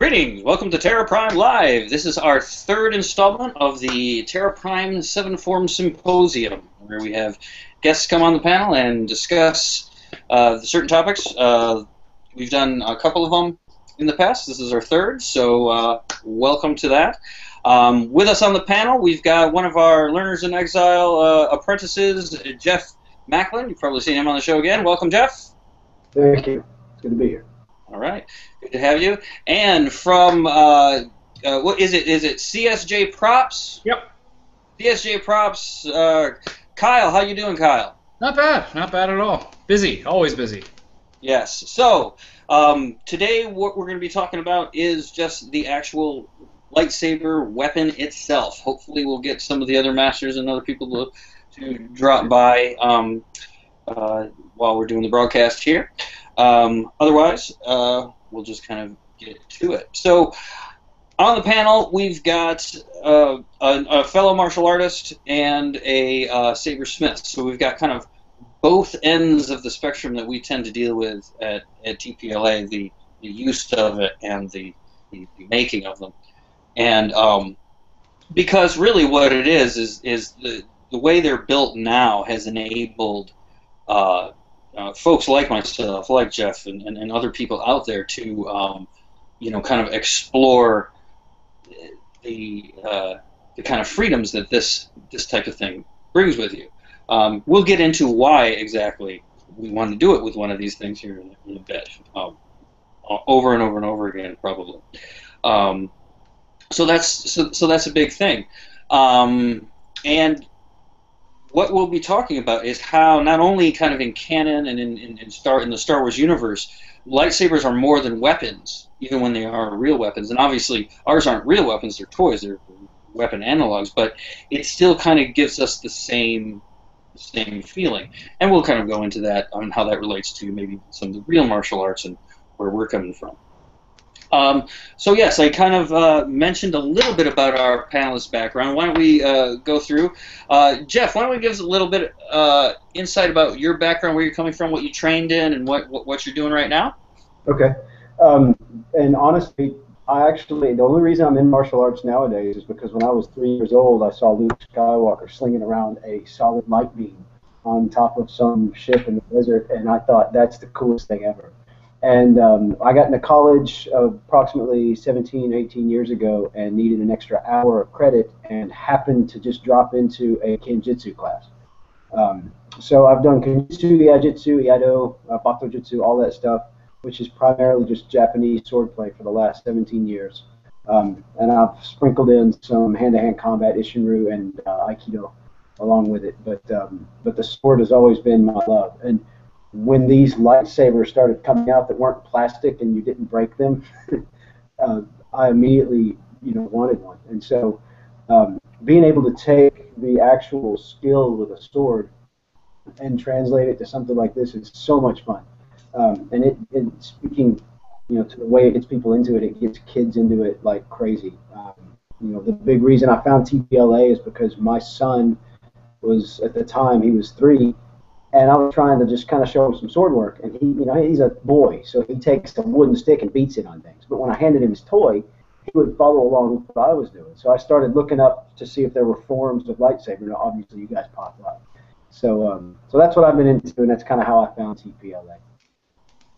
Greetings! Welcome to Terra Prime Live. This is our third installment of the Terra Prime 7 Symposium, where we have guests come on the panel and discuss certain topics. We've done a couple of them in the past. This is our third, so welcome to that. With us on the panel, we've got one of our Learners in Exile apprentices, Jeff Macklin. You've probably seen him on the show again. Welcome, Jeff. Thank you. It's good to be here. All right, good to have you. And from what is it? Is it CSJ Props? Yep. CSJ Props. Kyle, how you doing, Kyle? Not bad at all. Busy, always busy. Yes. So today, what we're going to be talking about is just the actual lightsaber weapon itself. Hopefully, we'll get some of the other masters and other people to drop by while we're doing the broadcast here. Otherwise, we'll just kind of get to it. So, on the panel, we've got a fellow martial artist and a sabersmith. So we've got kind of both ends of the spectrum that we tend to deal with at TPLA, the use of it and the making of them. And because really what it is the way they're built now has enabled folks like myself, like Jeff, and other people out there to, kind of explore the kind of freedoms that this type of thing brings with you. We'll get into why exactly we want to do it with one of these things here in a bit, over and over and over again, probably. So that's a big thing, and what we'll be talking about is how not only kind of in canon and in the Star Wars universe, lightsabers are more than weapons, even when they are real weapons. And obviously, ours aren't real weapons; they're toys, they're weapon analogs. But it still kind of gives us the same feeling. And we'll kind of go into that on how that relates to maybe some of the real martial arts and where we're coming from. So yes, I kind of mentioned a little bit about our panelist background. Why don't we go through? Jeff, why don't we give us a little bit insight about your background, where you're coming from, what you trained in, and what you're doing right now? Okay. And honestly, the only reason I'm in martial arts nowadays is because when I was 3 years old, I saw Luke Skywalker slinging around a solid light beam on top of some ship in the desert, and I thought that's the coolest thing ever. And I got into college approximately 17, 18 years ago and needed an extra hour of credit and happened to just drop into a Kenjutsu class. So I've done Kenjutsu, Iajitsu, Iaido, Bato Jutsu, all that stuff, which is primarily just Japanese swordplay for the last 17 years. And I've sprinkled in some hand-to-hand combat, Isshinryu, and Aikido along with it. But the sword has always been my love. And when these lightsabers started coming out that weren't plastic and you didn't break them, I immediately, wanted one. And so, being able to take the actual skill with a sword and translate it to something like this is so much fun. And it speaking, to the way it gets people into it, it gets kids into it like crazy. The big reason I found TPLA is because my son was, at the time, he was 3. And I was trying to just kind of show him some sword work, and he's a boy, so he takes a wooden stick and beats it on things. But when I handed him his toy, he would follow along with what I was doing. So I started looking up to see if there were forms of lightsaber. Now, obviously, you guys popped up. So that's what I've been into, and that's kind of how I found TPLA.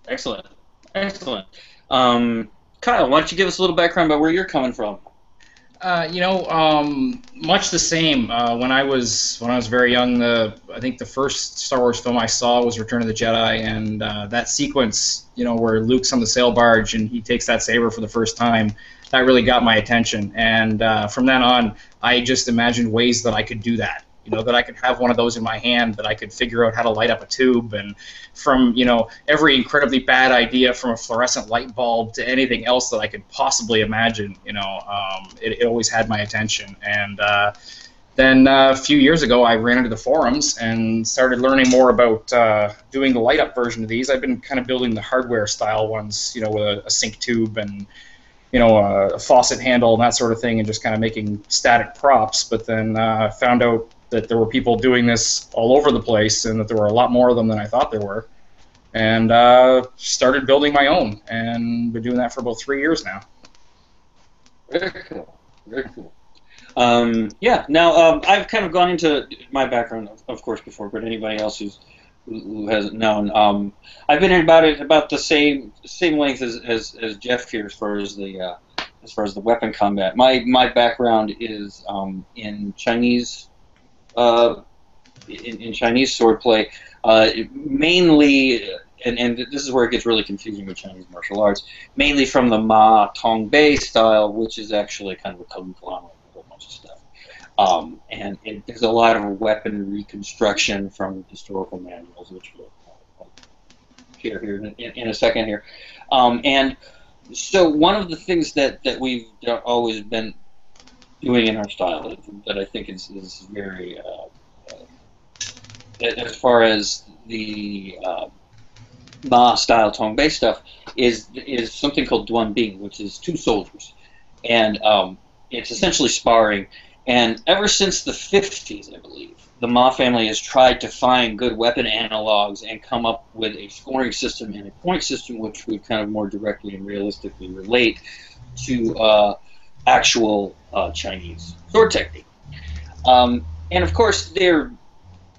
Excellent. Kyle, why don't you give us a little background about where you're coming from? Much the same. When I was very young, I think the first Star Wars film I saw was Return of the Jedi, and that sequence, where Luke's on the sail barge and he takes that saber for the first time, that really got my attention. And from then on, I just imagined ways that I could do that. That I could have one of those in my hand, that I could figure out how to light up a tube, and from, every incredibly bad idea, from a fluorescent light bulb to anything else that I could possibly imagine, it always had my attention. And then a few years ago, I ran into the forums and started learning more about doing the light up version of these. I've been kind of building the hardware style ones, with a sink tube and a faucet handle and that sort of thing, and just kind of making static props. But then found out that there were people doing this all over the place, and that there were a lot more of them than I thought there were. And started building my own, and been doing that for about 3 years now. Very cool. Very cool. Yeah. Now, I've kind of gone into my background, of course, before, but anybody else who hasn't known, I've been in about the same length as Jeff here as far as the weapon combat. My background is in Chinese in Chinese swordplay, mainly. And this is where it gets really confusing with Chinese martial arts, mainly from the Ma Tong-Bei style, which is actually kind of a conglomerate of a whole bunch of stuff. There's a lot of weapon reconstruction from historical manuals, which we'll hear here in a second here. And so one of the things that we've always been doing in our style that I think is very, as far as the Ma style Tong-Bei stuff, is something called Duan Bing, which is two soldiers. And it's essentially sparring. And ever since the 50s, I believe, the Ma family has tried to find good weapon analogs and come up with a scoring system and a point system which would kind of more directly and realistically relate to actual Chinese sword technique. And of course, they're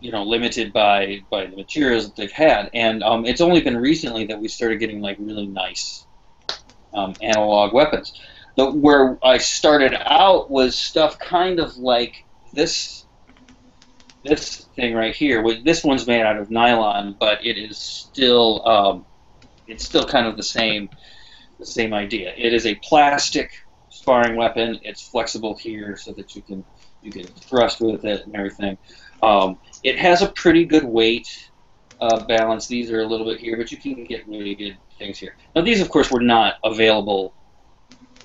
limited by the materials that they've had, and it's only been recently that we started getting like really nice analog weapons. Where I started out was stuff kind of like this thing right here. This one's made out of nylon, but it is still it's still kind of the same idea. It is a plastic sparring weapon. It's flexible here so that you can thrust with it and everything. It has a pretty good weight balance. These are a little bit here, but you can get really good things here. Now these, of course, were not available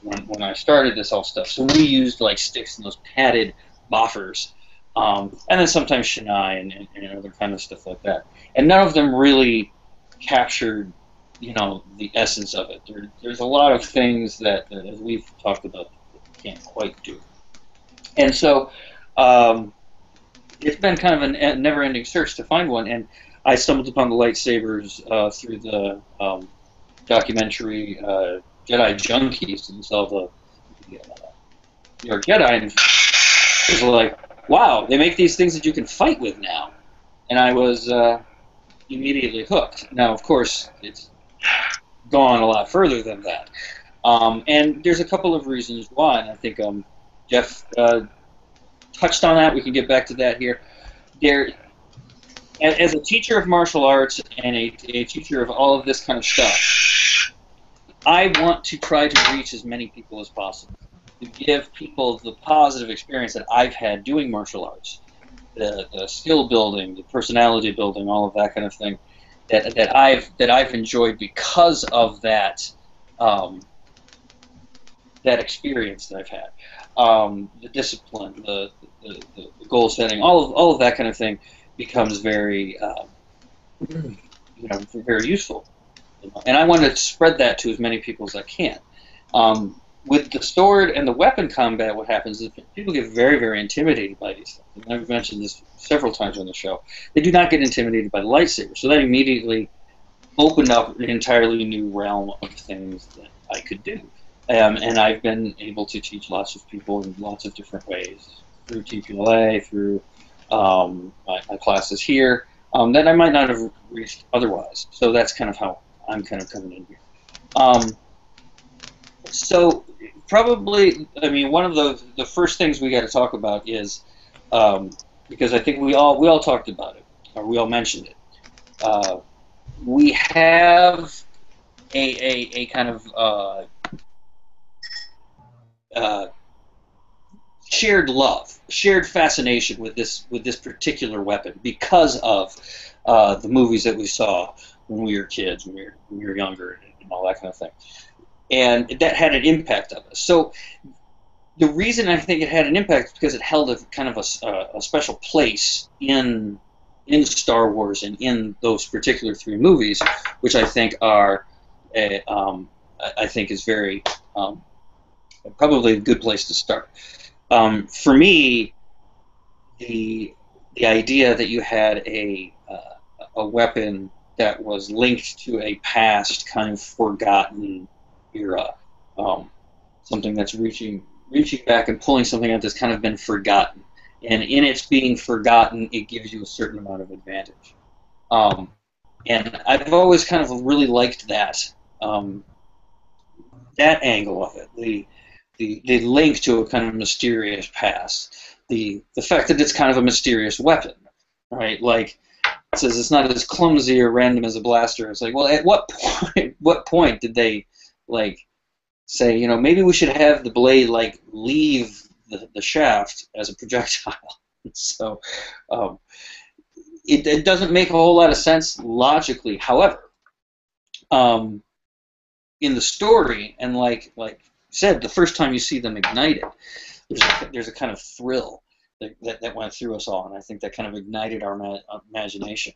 when I started this whole stuff, so we used like sticks and those padded boffers, and then sometimes shinai and other kind of stuff like that. And none of them really captured, the essence of it. There's a lot of things that as we've talked about, can't quite do. And so it's been kind of a never-ending search to find one, and I stumbled upon the lightsabers through the documentary Jedi Junkies and saw the New York Jedi, and it was like, wow, they make these things that you can fight with now. And I was immediately hooked. Now, of course, it's gone a lot further than that. And there's a couple of reasons why, and I think Jeff touched on that. We can get back to that here. As a teacher of martial arts and a teacher of all of this kind of stuff, I want to try to reach as many people as possible, to give people the positive experience that I've had doing martial arts, the skill building, the personality building, all of that kind of thing, that I've enjoyed because of that that experience that I've had, the discipline, the goal setting, all of that kind of thing becomes very very useful. And I want to spread that to as many people as I can. With the sword and the weapon combat, what happens is people get very, very intimidated by these things. And I've mentioned this several times on the show. They do not get intimidated by the lightsaber. So that immediately opened up an entirely new realm of things that I could do. And I've been able to teach lots of people in lots of different ways, through TPLA, through my classes here, that I might not have reached otherwise. So that's kind of how I'm kind of coming in here. So probably, I mean, one of the first things we got to talk about is, because I think we all talked about it, or we all mentioned it. We have a kind of shared love, shared fascination with this particular weapon because of the movies that we saw when we were kids, when we were younger, and all that kind of thing. And that had an impact on us. So the reason I think it had an impact is because it held a kind of a special place in Star Wars and in those particular three movies, which I think are I think is very probably a good place to start. For me, the idea that you had a weapon that was linked to a past kind of forgotten era, something that's reaching back and pulling something out that's kind of been forgotten. And in its being forgotten, it gives you a certain amount of advantage. And I've always kind of really liked that that angle of it, the link to a kind of mysterious past, the fact that it's kind of a mysterious weapon, right? Like, it says it's not as clumsy or random as a blaster. It's like, well, at what point did they, like, say, you know, maybe we should have the blade, like, leave the shaft as a projectile? So it doesn't make a whole lot of sense logically. However, in the story, and like you said, the first time you see them ignited, there's a kind of thrill that went through us all, and I think that kind of ignited our imagination.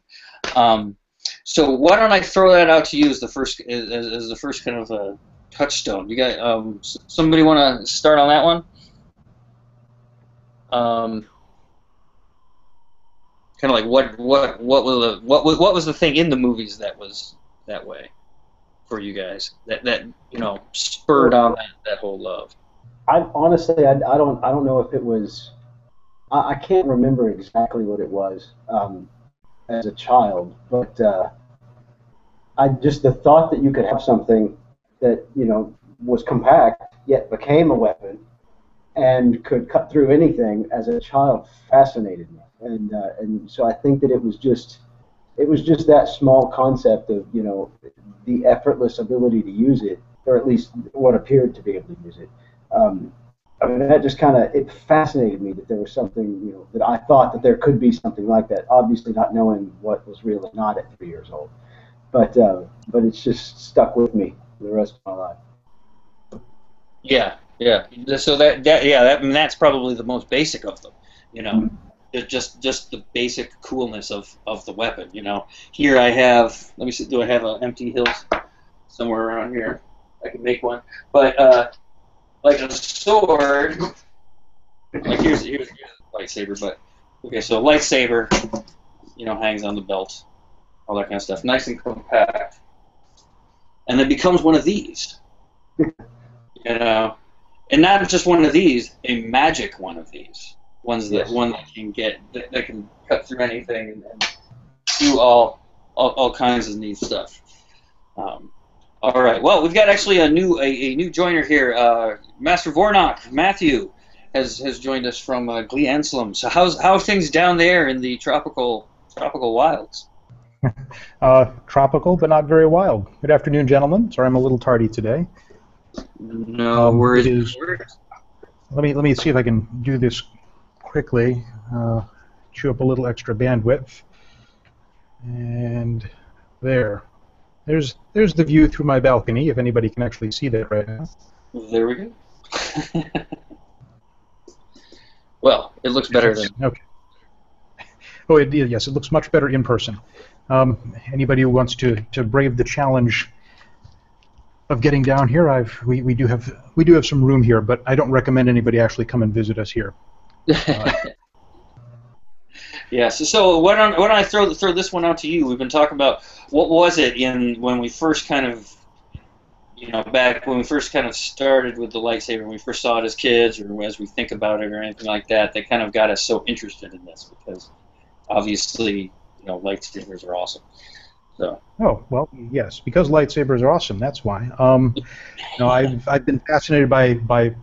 So why don't I throw that out to you as the first kind of a touchstone? You got somebody want to start on that one? Kind of like what was the thing in the movies that was that way for you guys, that you know, spurred on that whole love? I honestly, I don't know if it was. I can't remember exactly what it was as a child, but I just, the thought that you could have something that, you know, was compact yet became a weapon and could cut through anything as a child fascinated me, and so I think that it was just that small concept of, you know, the effortless ability to use it, or at least what appeared to be able to use it. I mean, that just kind of, it fascinated me that there was something, you know, that I thought that there could be something like that. Obviously, not knowing what was real and not at 3 years old, but it's just stuck with me for the rest of my life. Yeah. So that's probably the most basic of them, you know. Mm-hmm. Just the basic coolness of the weapon, you know. Here I have, let me see, do I have an empty hilt somewhere around here? I can make one, but like a sword, like here's a lightsaber, but okay, so a lightsaber, you know, hangs on the belt, all that kind of stuff, nice and compact, and it becomes one of these, you know. And not just one of these, a magic one of these. One that can get, that can cut through anything and do all kinds of neat stuff. All right. Well, we've got actually a new joiner here. Master Vornok, Matthew, has joined us from Glee Anselm. So how are things down there in the tropical wilds? Tropical, but not very wild. Good afternoon, gentlemen. Sorry, I'm a little tardy today. No worries. Let me see if I can do this quickly. Chew up a little extra bandwidth, and there's the view through my balcony. If anybody can actually see that right now. There we go. Well, it looks better than. Okay. Oh, yes, it looks much better in person. Anybody who wants to brave the challenge of getting down here, we do have some room here, but I don't recommend anybody actually come and visit us here. Yeah. So why don't I throw this one out to you? We've been talking about what was it when we first kind of, you know, back when we first kind of started with the lightsaber, when we first saw it as kids, or as we think about it, or anything like that. That kind of got us so interested in this because obviously, you know, lightsabers are awesome. So. Oh, well, yes, because lightsabers are awesome. That's why. You know, I've been fascinated by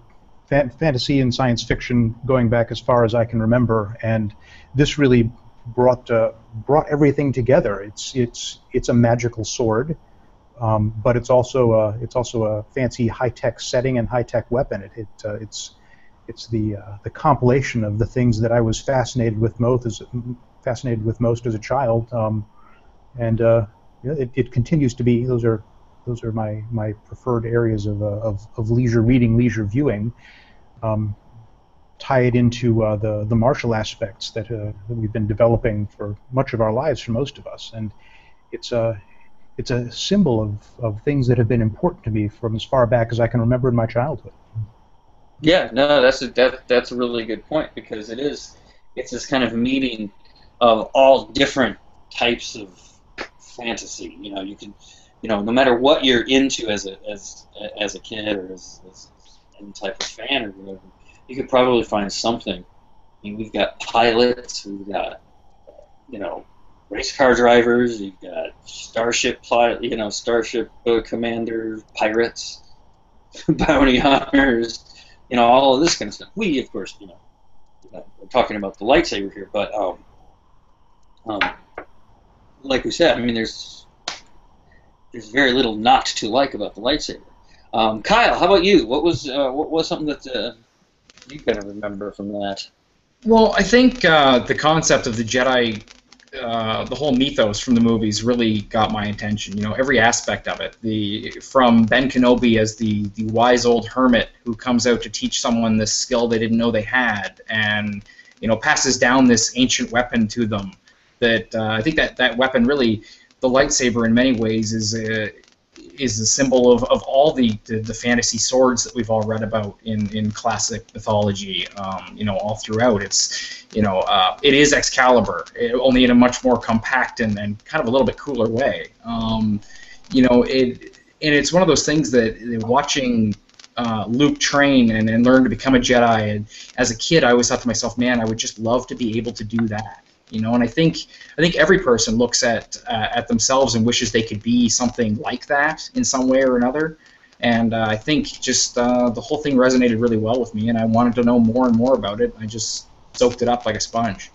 fantasy and science fiction going back as far as I can remember, and this really brought everything together. It's a magical sword, but it's also a fancy high-tech setting and high-tech weapon. It's the compilation of the things that I was fascinated with most as a child. And it continues to be. Those are my preferred areas of leisure reading, leisure viewing. Tie it into the martial aspects that we've been developing for much of our lives, for most of us, and it's a symbol of things that have been important to me from as far back as I can remember in my childhood. Yeah, no, that's a really good point, because it's this kind of meeting of all different types of fantasy. You know, you can, you know, no matter what you're into as a kid or as any type of fan or whatever, you could probably find something. I mean, we've got pilots, we've got, you know, race car drivers, you've got starship commanders, pirates, bounty hunters, you know, all of this kind of stuff. We, of course, you know, we're talking about the lightsaber here, but like we said, I mean, there's very little not to like about the lightsaber. Kyle, how about you? What was something that you kind of remember from that? Well, I think the concept of the Jedi, the whole mythos from the movies really got my attention. You know, every aspect of it. From Ben Kenobi as the wise old hermit who comes out to teach someone this skill they didn't know they had, and you know, passes down this ancient weapon to them. That I think that weapon really, the lightsaber in many ways is a symbol of all the fantasy swords that we've all read about in classic mythology. You know, all throughout. It's, you know, it is Excalibur, only in a much more compact and kind of a little bit cooler way. You know, it's one of those things that watching Luke train and learn to become a Jedi. And as a kid, I always thought to myself, man, I would just love to be able to do that. You know, and I think every person looks at themselves and wishes they could be something like that in some way or another. And I think just the whole thing resonated really well with me, and I wanted to know more and more about it. I just soaked it up like a sponge.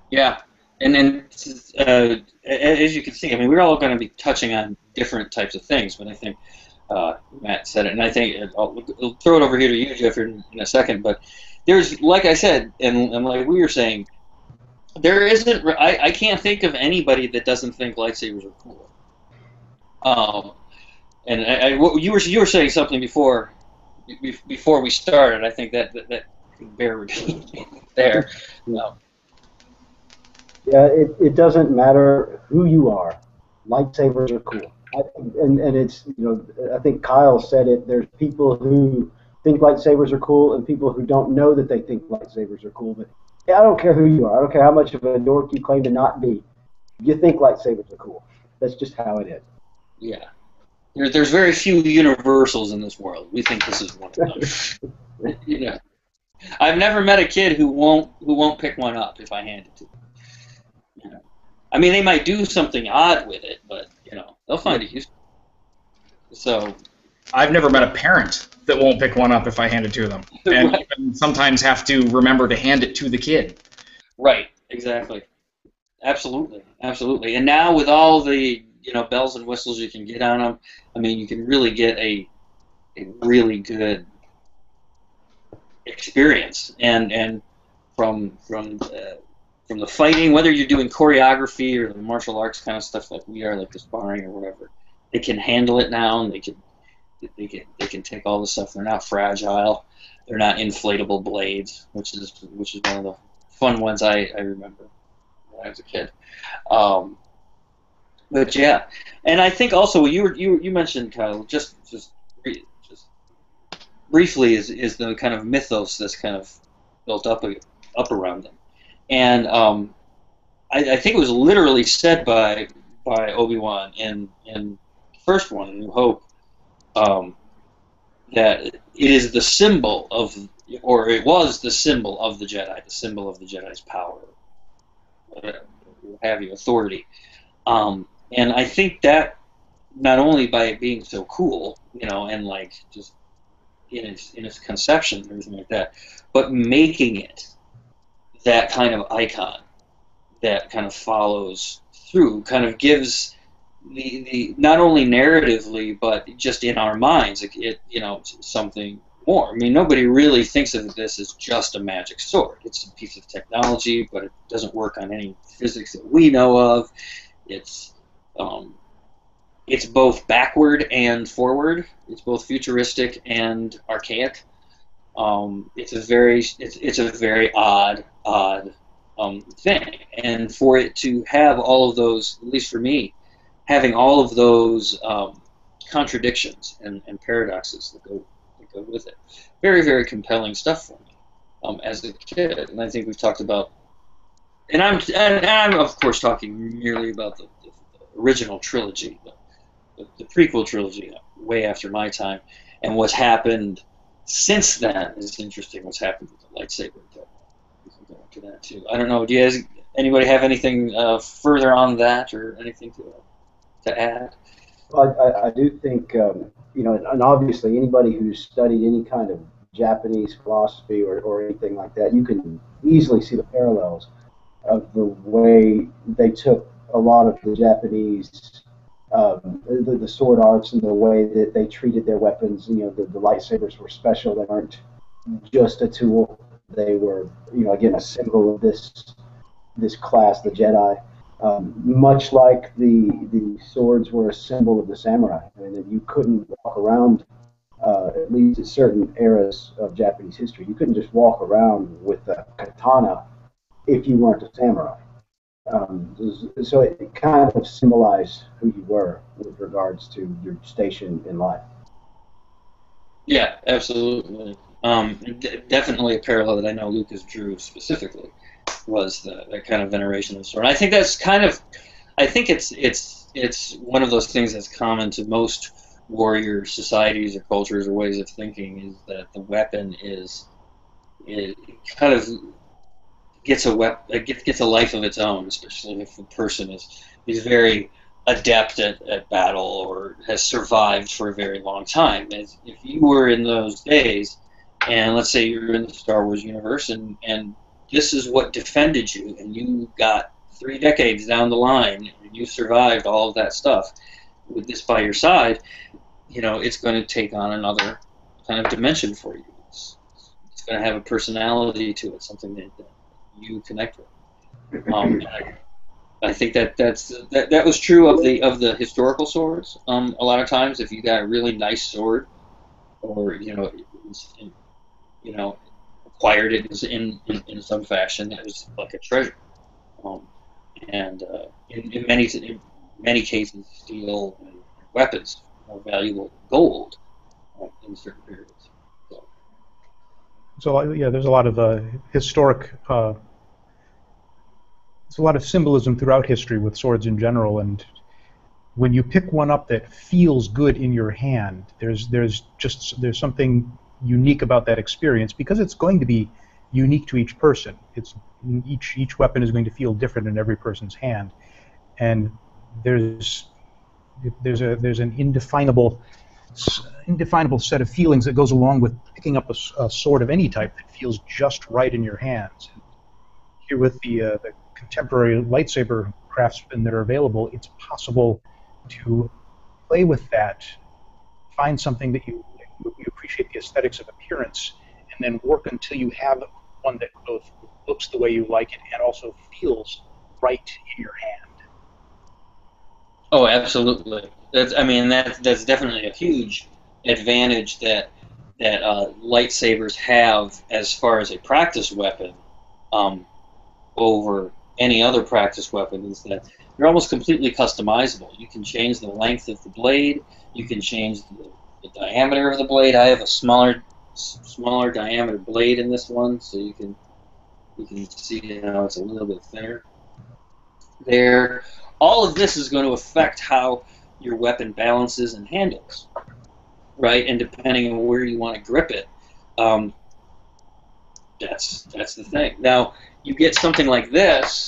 Yeah, and then as you can see, I mean, we're all going to be touching on different types of things, but I think Matt said it, and I think I'll throw it over here to you, Jeff, in a second, but there's, like I said, and like we were saying, there isn't. I can't think of anybody that doesn't think lightsabers are cool. And you were saying something before we started. I think that could bear repeating there. No. Yeah, it doesn't matter who you are. Lightsabers are cool. And it's, you know, I think Kyle said it. There's people who think lightsabers are cool and people who don't know that they think lightsabers are cool. But yeah, I don't care who you are. I don't care how much of a dork you claim to not be. You think lightsabers are cool. That's just how it is. Yeah. There's very few universals in this world. We think this is one of them. You know, I've never met a kid who won't pick one up if I hand it to them. You know, I mean, they might do something odd with it, but you know, they'll find it useful. So, I've never met a parent that won't pick one up if I hand it to them, and right. even sometimes have to remember to hand it to the kid. Right. Exactly. Absolutely. Absolutely. And now with all the, you know, bells and whistles you can get on them, I mean, you can really get a really good experience, and from the fighting, whether you're doing choreography or the martial arts kind of stuff like we are, like the sparring or whatever, they can handle it now, and they can take all the stuff. They're not fragile. They're not inflatable blades, which is one of the fun ones I remember when I was a kid. But yeah, and I think also you mentioned, Kyle, just briefly is the kind of mythos that's kind of built up around them, and I think it was literally said by Obi-Wan in the first one, in New Hope, that it is the symbol of, or it was the symbol of the Jedi, the symbol of the Jedi's power, whatever have you, authority. And I think that not only by it being so cool, you know, and like just in its conception and everything like that, but making it that kind of icon that kind of follows through, kind of gives the not only narratively but just in our minds it you know, something more. I mean, nobody really thinks of this as just a magic sword. It's a piece of technology, but it doesn't work on any physics that we know of. It's both backward and forward. It's both futuristic and archaic. It's a very odd thing, and for it to have all of those, at least for me, having all of those contradictions and paradoxes that go with it, very, very compelling stuff for me as a kid. And I think we've talked about, and I'm of course talking merely about the original trilogy, the prequel trilogy, way after my time. And what's happened since then is interesting. What's happened with the lightsaber? We can go into that too. I don't know. Do you guys, anybody have anything further on that, or anything to add? Well, I do think, and obviously anybody who's studied any kind of Japanese philosophy or anything like that, you can easily see the parallels of the way they took a lot of the Japanese, the sword arts and the way that they treated their weapons. The lightsabers were special. They weren't just a tool. They were, again, a symbol of this class, the Jedi. Much like the swords were a symbol of the samurai. I mean, that you couldn't walk around, at least at certain eras of Japanese history, you couldn't just walk around with a katana if you weren't a samurai. So it kind of symbolized who you were with regards to your station in life. Yeah, absolutely. Definitely a parallel that I know Lucas drew specifically was that kind of veneration of the sword. I think that's kind of, I think it's one of those things that's common to most warrior societies or cultures or ways of thinking, is that the weapon it kind of gets a life of its own, especially if the person is very adept at battle or has survived for a very long time. If you were in those days, and let's say you're in the Star Wars universe, and this is what defended you, and you got 3 decades down the line, and you survived all of that stuff with this by your side, it's going to take on another kind of dimension for you. It's going to have a personality to it, something that you connect with. I think that was true of the historical swords. A lot of times, if you got a really nice sword, or acquired it in some fashion, it was like a treasure. And in many cases, steel and weapons are more valuable than gold in certain periods. So yeah, there's a lot of historic. There's a lot of symbolism throughout history with swords in general, and when you pick one up that feels good in your hand, there's something unique about that experience, because it's going to be unique to each person. Each weapon is going to feel different in every person's hand, and there's an indefinable set of feelings that goes along with picking up a sword of any type that feels just right in your hands. Here with the contemporary lightsaber craftsmen that are available, it's possible to play with that, find something that you appreciate the aesthetics of appearance, and then work until you have one that both looks the way you like it and also feels right in your hand. Oh, absolutely. That's definitely a huge advantage that lightsabers have as far as a practice weapon over any other practice weapon, is that they're almost completely customizable. You can change the length of the blade. You can change the diameter of the blade. I have a smaller diameter blade in this one, so you can see it's a little bit thinner there. All of this is going to affect how your weapon balances and handles, right? And depending on where you want to grip it, that's the thing. Now, you get something like this,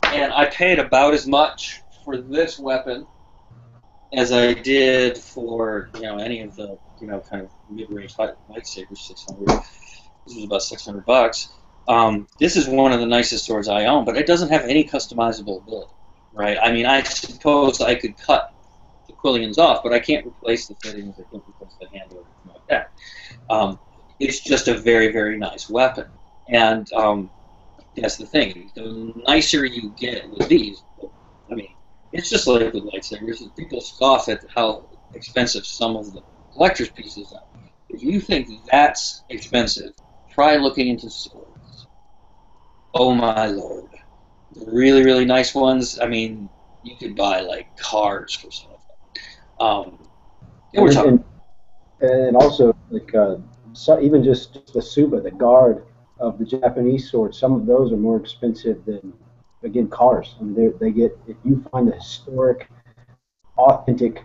and I paid about as much for this weapon as I did for any of the kind of mid-range lightsabers. 600. This was about $600. This is one of the nicest swords I own, but it doesn't have any customizable ability, right? I mean, I suppose I could cut the quillions off, but I can't replace the fittings. I can't replace the handle or anything like that. It's just a very, very nice weapon, and that's the thing. The nicer you get with these, I mean, it's just like with lightsabers. People scoff at how expensive some of the collector's pieces are. If you think that's expensive, try looking into swords. Oh my lord. The really, really nice ones, I mean, you could buy like cars for some of them. And also, like, so even just the suba, the guard of the Japanese sword, some of those are more expensive than, again, cars. I mean, they get, if you find a historic, authentic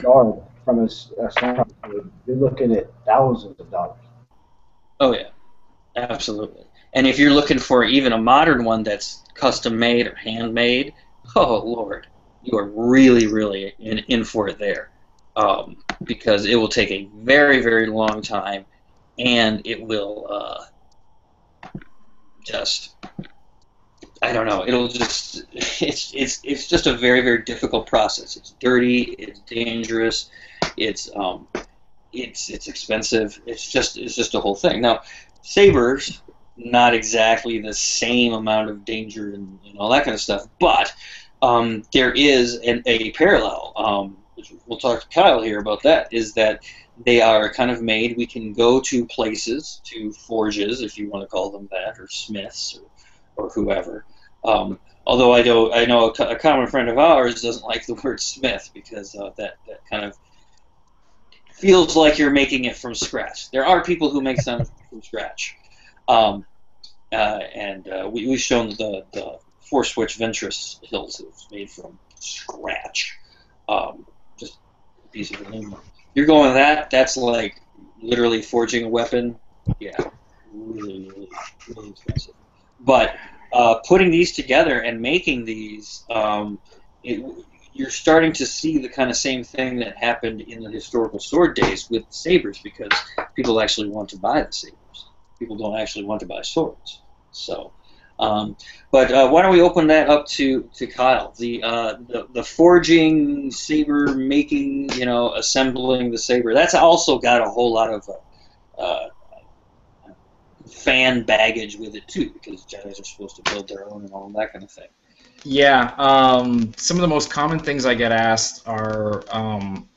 guard from a samurai sword, you're looking at thousands of dollars. Oh yeah, absolutely. And if you're looking for even a modern one that's custom made or handmade, oh Lord, you are really, really in for it there, because it will take a very, very long time, and it will just, I don't know, it'll just, it's just a very, very difficult process. It's dirty, it's dangerous, it's expensive. It's just a whole thing. Now, sabers, not exactly the same amount of danger and all that kind of stuff, but there is a parallel. Which we'll talk to Kyle here about that. Is that they are kind of made. We can go to places, to forges, if you want to call them that, or smiths, or whoever. Although I know a common friend of ours doesn't like the word smith because that kind of feels like you're making it from scratch. There are people who make some from scratch. We've shown the four-switch Ventress hills that was made from scratch. Just a piece of aluminum. You're going with that? That's like literally forging a weapon. Yeah, really, really, really expensive. But putting these together and making these, you're starting to see the kind of same thing that happened in the historical sword days with sabers, because people actually want to buy the sabers. People don't actually want to buy swords. So, but why don't we open that up to Kyle? The forging, saber making, assembling the saber. That's also got a whole lot of fan baggage with it too, because Jedis are supposed to build their own and all that kind of thing. Yeah, some of the most common things I get asked are,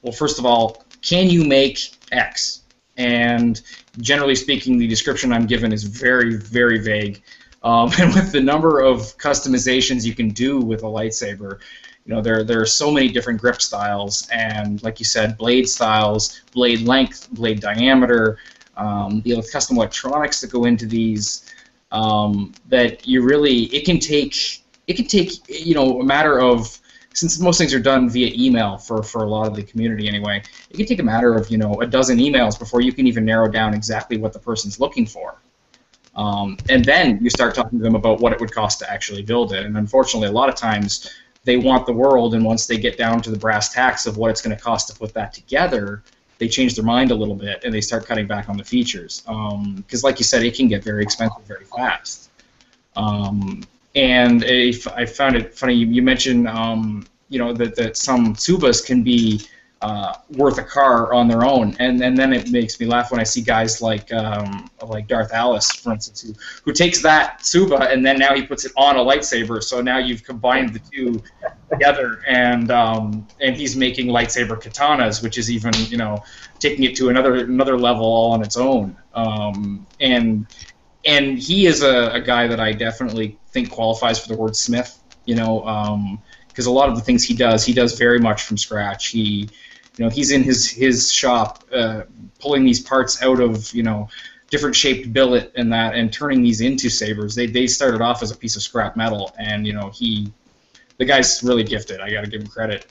well, first of all, can you make X? And generally speaking, the description I'm given is very, very vague. And with the number of customizations you can do with a lightsaber, there are so many different grip styles, and like you said, blade styles, blade length, blade diameter, the custom electronics that go into these, that you really, it can take a matter of, since most things are done via email for a lot of the community anyway, it can take a matter of a dozen emails before you can even narrow down exactly what the person's looking for. And then you start talking to them about what it would cost to actually build it. And unfortunately, a lot of times they want the world, and once they get down to the brass tacks of what it's going to cost to put that together, they change their mind a little bit and they start cutting back on the features. Because like you said, it can get very expensive very fast. And I found it funny, you mentioned that some Tsubas can be worth a car on their own, and then it makes me laugh when I see guys like Darth Alice, for instance, who takes that Tsuba and then now he puts it on a lightsaber. So now you've combined the two together, and he's making lightsaber katanas, which is even taking it to another level all on its own. And he is a guy that I definitely think qualifies for the word smith. Because a lot of the things he does very much from scratch. He's in his shop pulling these parts out of different shaped billet and turning these into sabers. They started off as a piece of scrap metal, and the guy's really gifted. I got to give him credit.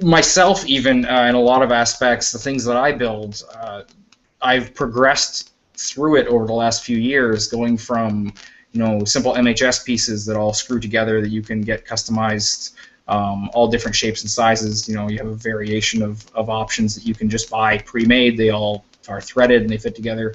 Myself, even in a lot of aspects, the things that I build, I've progressed through it over the last few years, going from simple MHS pieces that all screw together that you can get customized, all different shapes and sizes. You have a variation of options that you can just buy pre-made. They all are threaded and they fit together.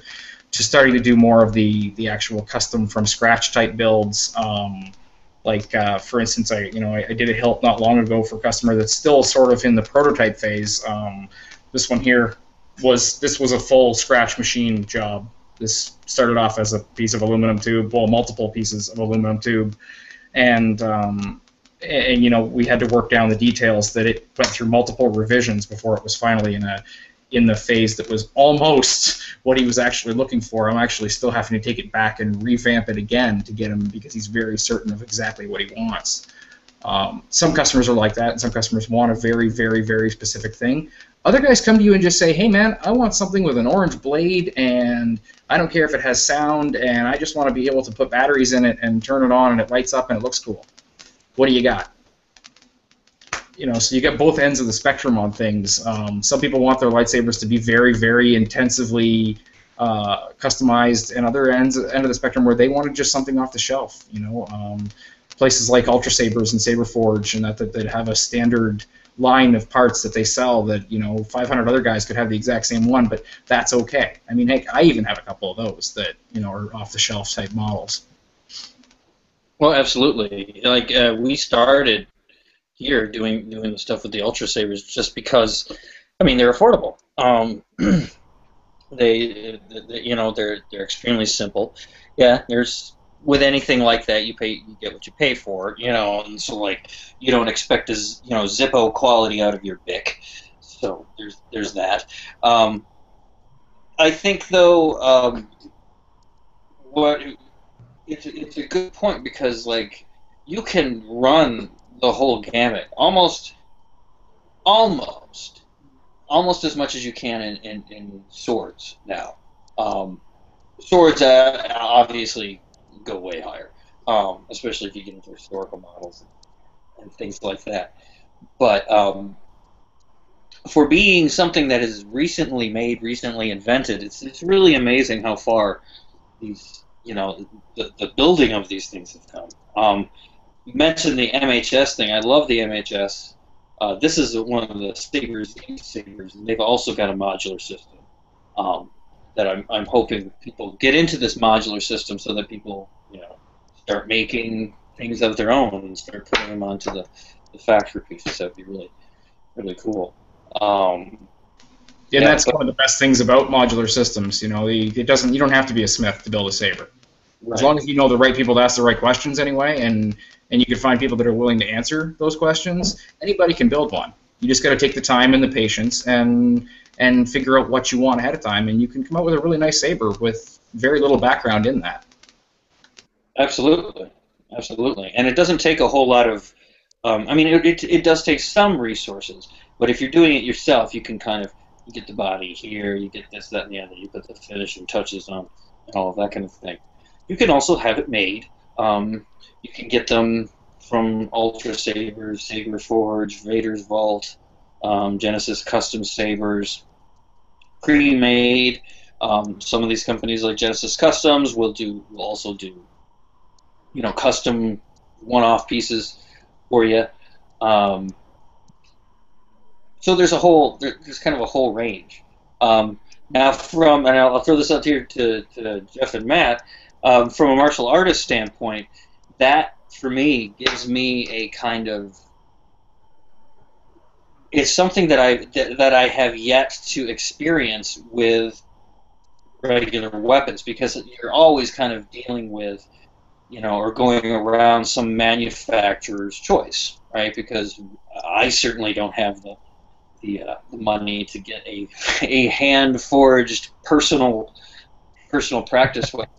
To starting to do more of the actual custom from scratch type builds. For instance, I did a hilt not long ago for a customer that's still sort of in the prototype phase. This one here was a full scratch machine job. This started off as a piece of aluminum tube, well, multiple pieces of aluminum tube, and we had to work down the details that it went through multiple revisions before it was finally in the phase that was almost what he was actually looking for. I'm actually still having to take it back and revamp it again to get him, because he's very certain of exactly what he wants. Some customers are like that, and some customers want a very, very, very specific thing. Other guys come to you and just say, hey man, I want something with an orange blade, and I don't care if it has sound, and I just want to be able to put batteries in it and turn it on and it lights up and it looks cool. What do you got? so you get both ends of the spectrum on things. Some people want their lightsabers to be very, very intensively customized, and other end of the spectrum where they wanted just something off the shelf. Places like Ultra Sabers and Saberforge, and that have a standard line of parts that they sell that 500 other guys could have the exact same one, but that's okay. I mean, heck, I even have a couple of those that are off the shelf type models. Well, absolutely. Like we started here doing the stuff with the Ultra Sabers just because, I mean, they're affordable. They're extremely simple. Yeah, there's with anything like that, you get what you pay for, and so like you don't expect Zippo quality out of your BIC. So there's that. I think though, it's a good point because like you can run the whole gamut almost as much as you can in swords now. Swords obviously go way higher, especially if you get into historical models and things like that. But for being something that is recently made, recently invented, it's really amazing how far these the building of these things have come. You mentioned the MHS thing. I love the MHS. This is one of the sabers, and they've also got a modular system that I'm hoping people get into this modular system so that people start making things of their own and start putting them onto the factory pieces. That'd be really, really cool. That's one of the best things about modular systems. You don't have to be a smith to build a saber. Right. As long as you know the right people to ask the right questions anyway, and you can find people that are willing to answer those questions, anybody can build one. You just got to take the time and the patience and figure out what you want ahead of time, and you can come up with a really nice saber with very little background in that. Absolutely. And it doesn't take a whole lot of, it does take some resources, but if you're doing it yourself, you can you get the body here, you get this, that, and the other, you put the finishing touches on, and all of that kind of thing. You can also have it made. You can get them from Ultra Sabers, Saberforge, Vader's Vault, Genesis Custom Sabers, pre-made. Some of these companies like Genesis Customs will also do custom one-off pieces for you. So there's kind of a whole range. Now, and I'll throw this out here to Jeff and Matt. From a martial artist standpoint, that for me gives me a kind of, it's something that I have yet to experience with regular weapons, because you're always kind of dealing with, or going around some manufacturer's choice, right? Because I certainly don't have the money to get a hand forged personal practice weapon.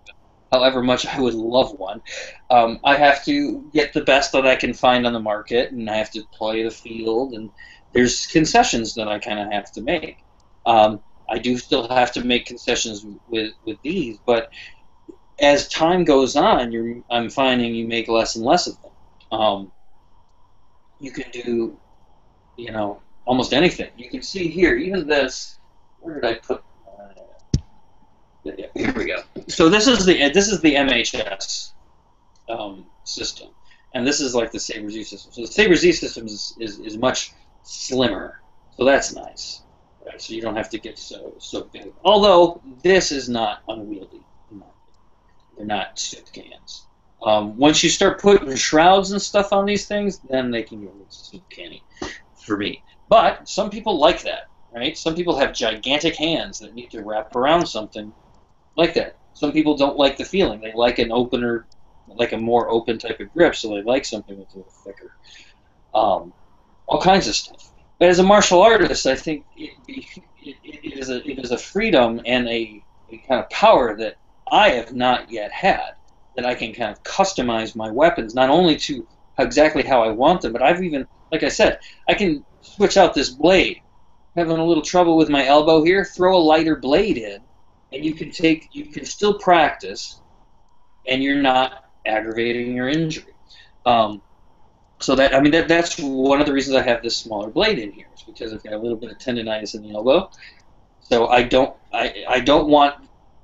However much I would love one, I have to get the best that I can find on the market, and I have to play the field, and there's concessions that I kind of have to make. I do still have to make concessions with these, but as time goes on, I'm finding you make less and less of them. You can do, almost anything. You can see here, even this. Where did I put? Yeah, here we go. So this is the MHS system, and this is like the Saber Z system. So the Saber Z system is much slimmer, so that's nice. Right? So you don't have to get so big. Although this is not unwieldy. They're not soup cans. Once you start putting shrouds and stuff on these things, then they can get a little soup canny for me. But some people like that, right? Some people have gigantic hands that need to wrap around something like that. Some people don't like the feeling. They like an opener, like a more open type of grip, so they like something that's a little thicker. All kinds of stuff. But as a martial artist, I think it is a freedom and a kind of power that I have not yet had, that I can kind of customize my weapons, not only to exactly how I want them, but I've even, like I said, I can switch out this blade. Having a little trouble with my elbow here, throw a lighter blade in, and you can still practice, and you're not aggravating your injury. So that, I mean, that's one of the reasons I have this smaller blade in here, is because I've got a little bit of tendonitis in the elbow. So I don't want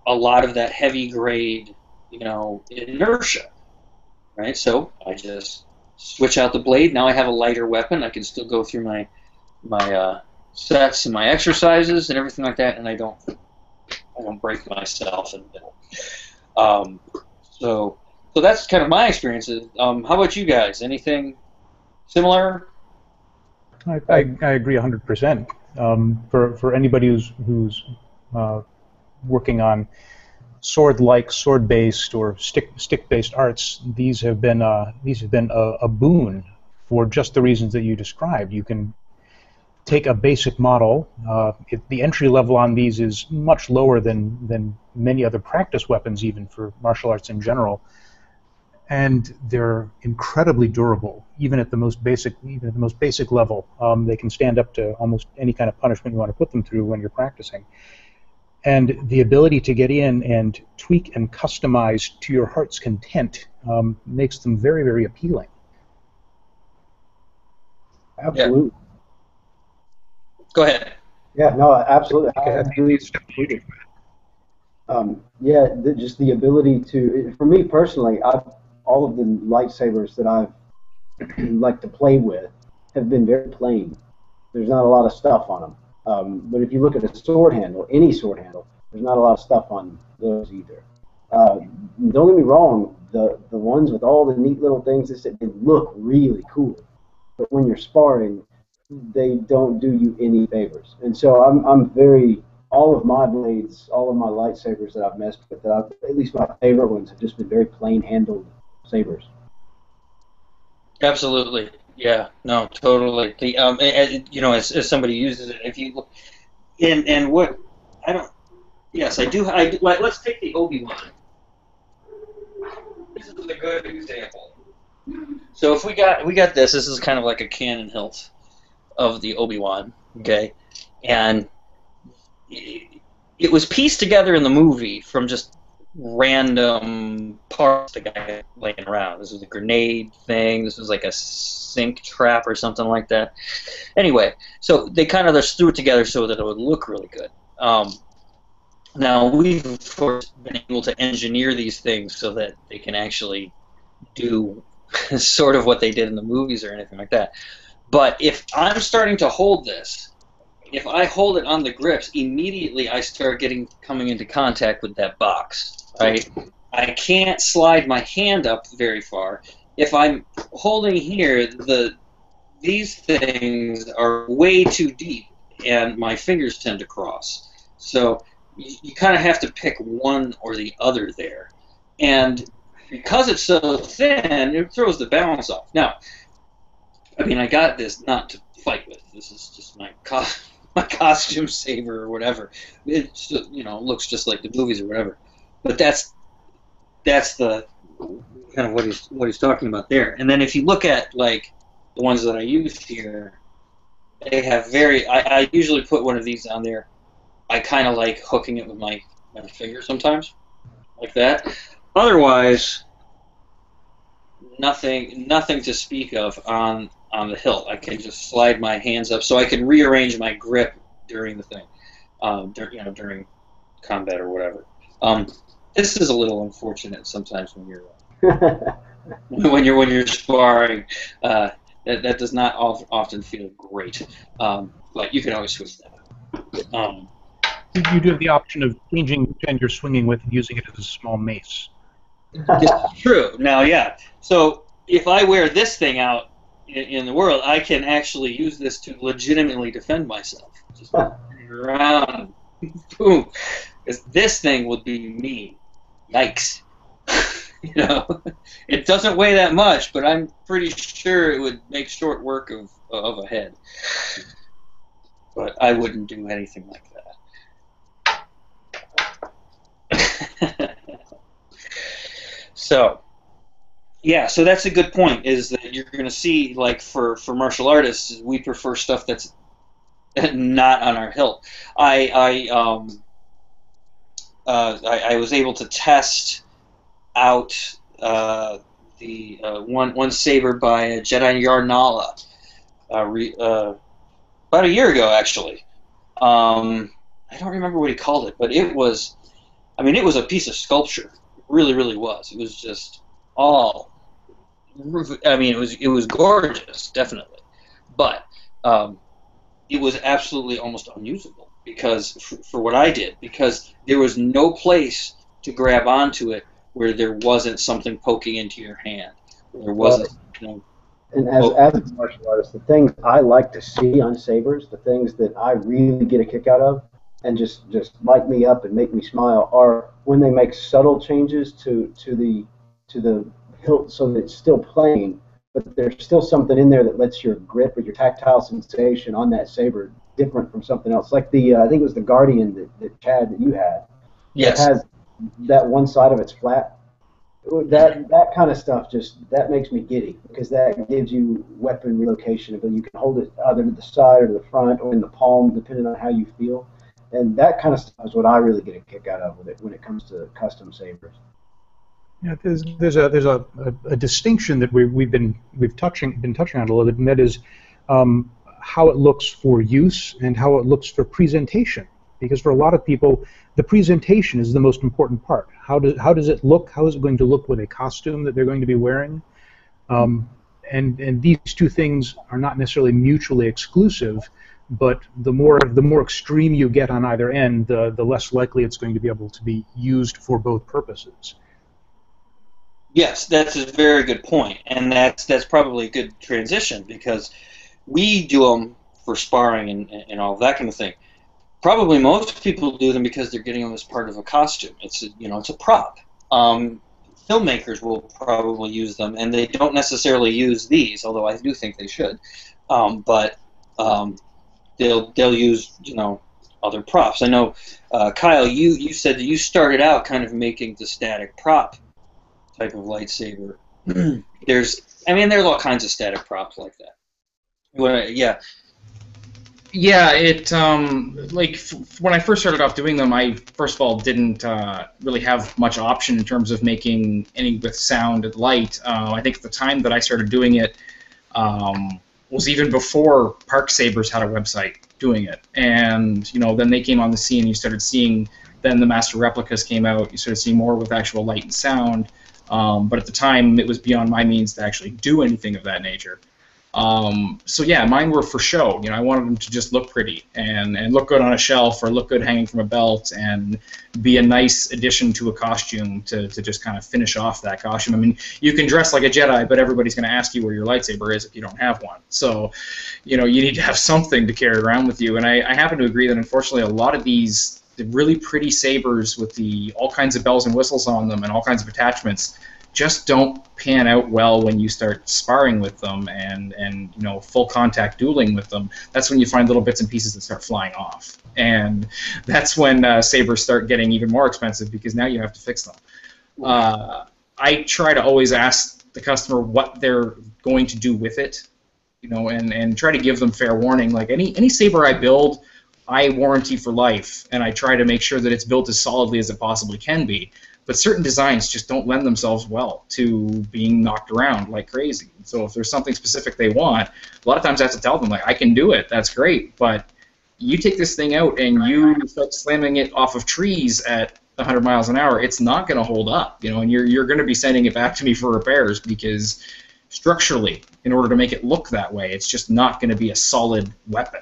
a lot of that heavy grade, inertia, right? So I just switch out the blade. Now I have a lighter weapon. I can still go through my sets and my exercises and everything like that, and I don't break myself in the middle. So that's kind of my experiences. How about you guys? Anything similar? I agree 100%. For anybody who's working on sword-based or stick-based arts, these have been a boon for just the reasons that you described. You can take a basic model. The entry level on these is much lower than many other practice weapons, even for martial arts in general. And they're incredibly durable, even at the most basic level. They can stand up to almost any kind of punishment you want to put them through when you're practicing. And the ability to get in and tweak and customize to your heart's content makes them very, very appealing. Absolutely. Yeah. Go ahead. Yeah, no, absolutely. Just the ability to, for me personally, all of the lightsabers that I've liked to play with have been very plain. There's not a lot of stuff on them. But if you look at a sword handle, any sword handle, there's not a lot of stuff on those either. Don't get me wrong, the ones with all the neat little things, they look really cool. But when you're sparring, they don't do you any favors. And so all of my blades, all of my lightsabers that I've messed with, at least my favorite ones, have just been very plain handled sabers. Absolutely. Yeah. No. Totally. The as somebody uses it, if you look, and what I don't. Yes, I do. Let's take the Obi-Wan. This is a good example. So if we got this is kind of like a cannon hilt of the Obi-Wan. Okay, and it was pieced together in the movie from just random parts the guy laying around. This was a grenade thing. This was like a sink trap or something like that. Anyway, so they kind of just threw it together so that it would look really good. Now we've of course been able to engineer these things so that they can actually do sort of what they did in the movies or anything like that. But if I'm starting to hold this, if I hold it on the grips, immediately I start coming into contact with that box. Right? I can't slide my hand up very far. If I'm holding here, these things are way too deep, and my fingers tend to cross. So you kind of have to pick one or the other there. And because it's so thin, it throws the balance off. Now, I mean, I got this not to fight with. This is just my costume saber or whatever. It looks just like the movies or whatever. But that's the kind of what he's talking about there. And then if you look at like the ones that I used here, they have I usually put one of these on there. I kind of like hooking it with my finger sometimes, like that. Otherwise, nothing to speak of on the hilt. I can just slide my hands up, so I can rearrange my grip during the thing, during combat or whatever. This is a little unfortunate sometimes when you're sparring. That does not often feel great, but you can always switch that. You do have the option of changing which end you're swinging with and using it as a small mace. It's true. Now, yeah. So if I wear this thing out in the world, I can actually use this to legitimately defend myself. Just around, boom. Because this thing would be mean. Yikes. It doesn't weigh that much, but I'm pretty sure it would make short work of a head. But I wouldn't do anything like that. So, yeah, so that's a good point, is that you're going to see, like, for martial artists, we prefer stuff that's not on our hilt. I was able to test out the one saber by Jedi Yarnala about a year ago, actually. I don't remember what he called it, but it was, I mean, it was a piece of sculpture. It really, really was. It was just all, I mean, it was gorgeous, definitely, but it was absolutely almost unusable because for what I did, because there was no place to grab onto it where there wasn't something poking into your hand. There wasn't, you know. And as a martial artist, the things I like to see on sabers, the things that I really get a kick out of, and just light me up and make me smile, are when they make subtle changes to the hilt, so that it's still plain, but there's still something in there that lets your grip or your tactile sensation on that saber different from something else. Like the I think it was the Guardian that Chad that you had. Yes. It has that one side of it's flat. That kind of stuff that makes me giddy, because that gives you weapon relocation. But you can hold it either to the side or to the front or in the palm, depending on how you feel. And that kind of stuff is what I really get a kick out of with it when it comes to custom sabers. Yeah, there's a distinction that we've been touching on a little bit, and that is how it looks for use and how it looks for presentation. Because for a lot of people, the presentation is the most important part. How does it look? How is it going to look with a costume that they're going to be wearing? And these two things are not necessarily mutually exclusive, but the more extreme you get on either end, the less likely it's going to be able to be used for both purposes. Yes, that's a very good point, and that's probably a good transition, because we do them for sparring and all that kind of thing. Probably most people do them because they're getting them as part of a costume. It's a prop. Filmmakers will probably use them, and they don't necessarily use these, although I do think they should. But they'll use other props. I know, Kyle, you said that you started out kind of making the static prop type of lightsaber. There's all kinds of static props like that. Yeah. Yeah, when I first started off doing them, I first of all didn't really have much option in terms of making any with sound and light. I think at the time that I started doing it was even before Park Sabers had a website doing it, and then they came on the scene. You started seeing, then the Master Replicas came out. You started seeing more with actual light and sound, but at the time it was beyond my means to actually do anything of that nature. So yeah, mine were for show. I wanted them to just look pretty and look good on a shelf or look good hanging from a belt and be a nice addition to a costume to just kind of finish off that costume. I mean, you can dress like a Jedi, but everybody's going to ask you where your lightsaber is if you don't have one. So, you need to have something to carry around with you. And I happen to agree that unfortunately a lot of the really pretty sabers with all kinds of bells and whistles on them and all kinds of attachments just don't pan out well when you start sparring with them and full contact dueling with them. That's when you find little bits and pieces that start flying off, and that's when sabers start getting even more expensive, because now you have to fix them. I try to always ask the customer what they're going to do with it, and try to give them fair warning. Like any saber I build, I warranty for life, and I try to make sure that it's built as solidly as it possibly can be. But certain designs just don't lend themselves well to being knocked around like crazy. So if there's something specific they want, a lot of times I have to tell them, like, I can do it, that's great, but you take this thing out and you start slamming it off of trees at 100 miles an hour, it's not going to hold up, and you're going to be sending it back to me for repairs, because structurally, in order to make it look that way, it's just not going to be a solid weapon.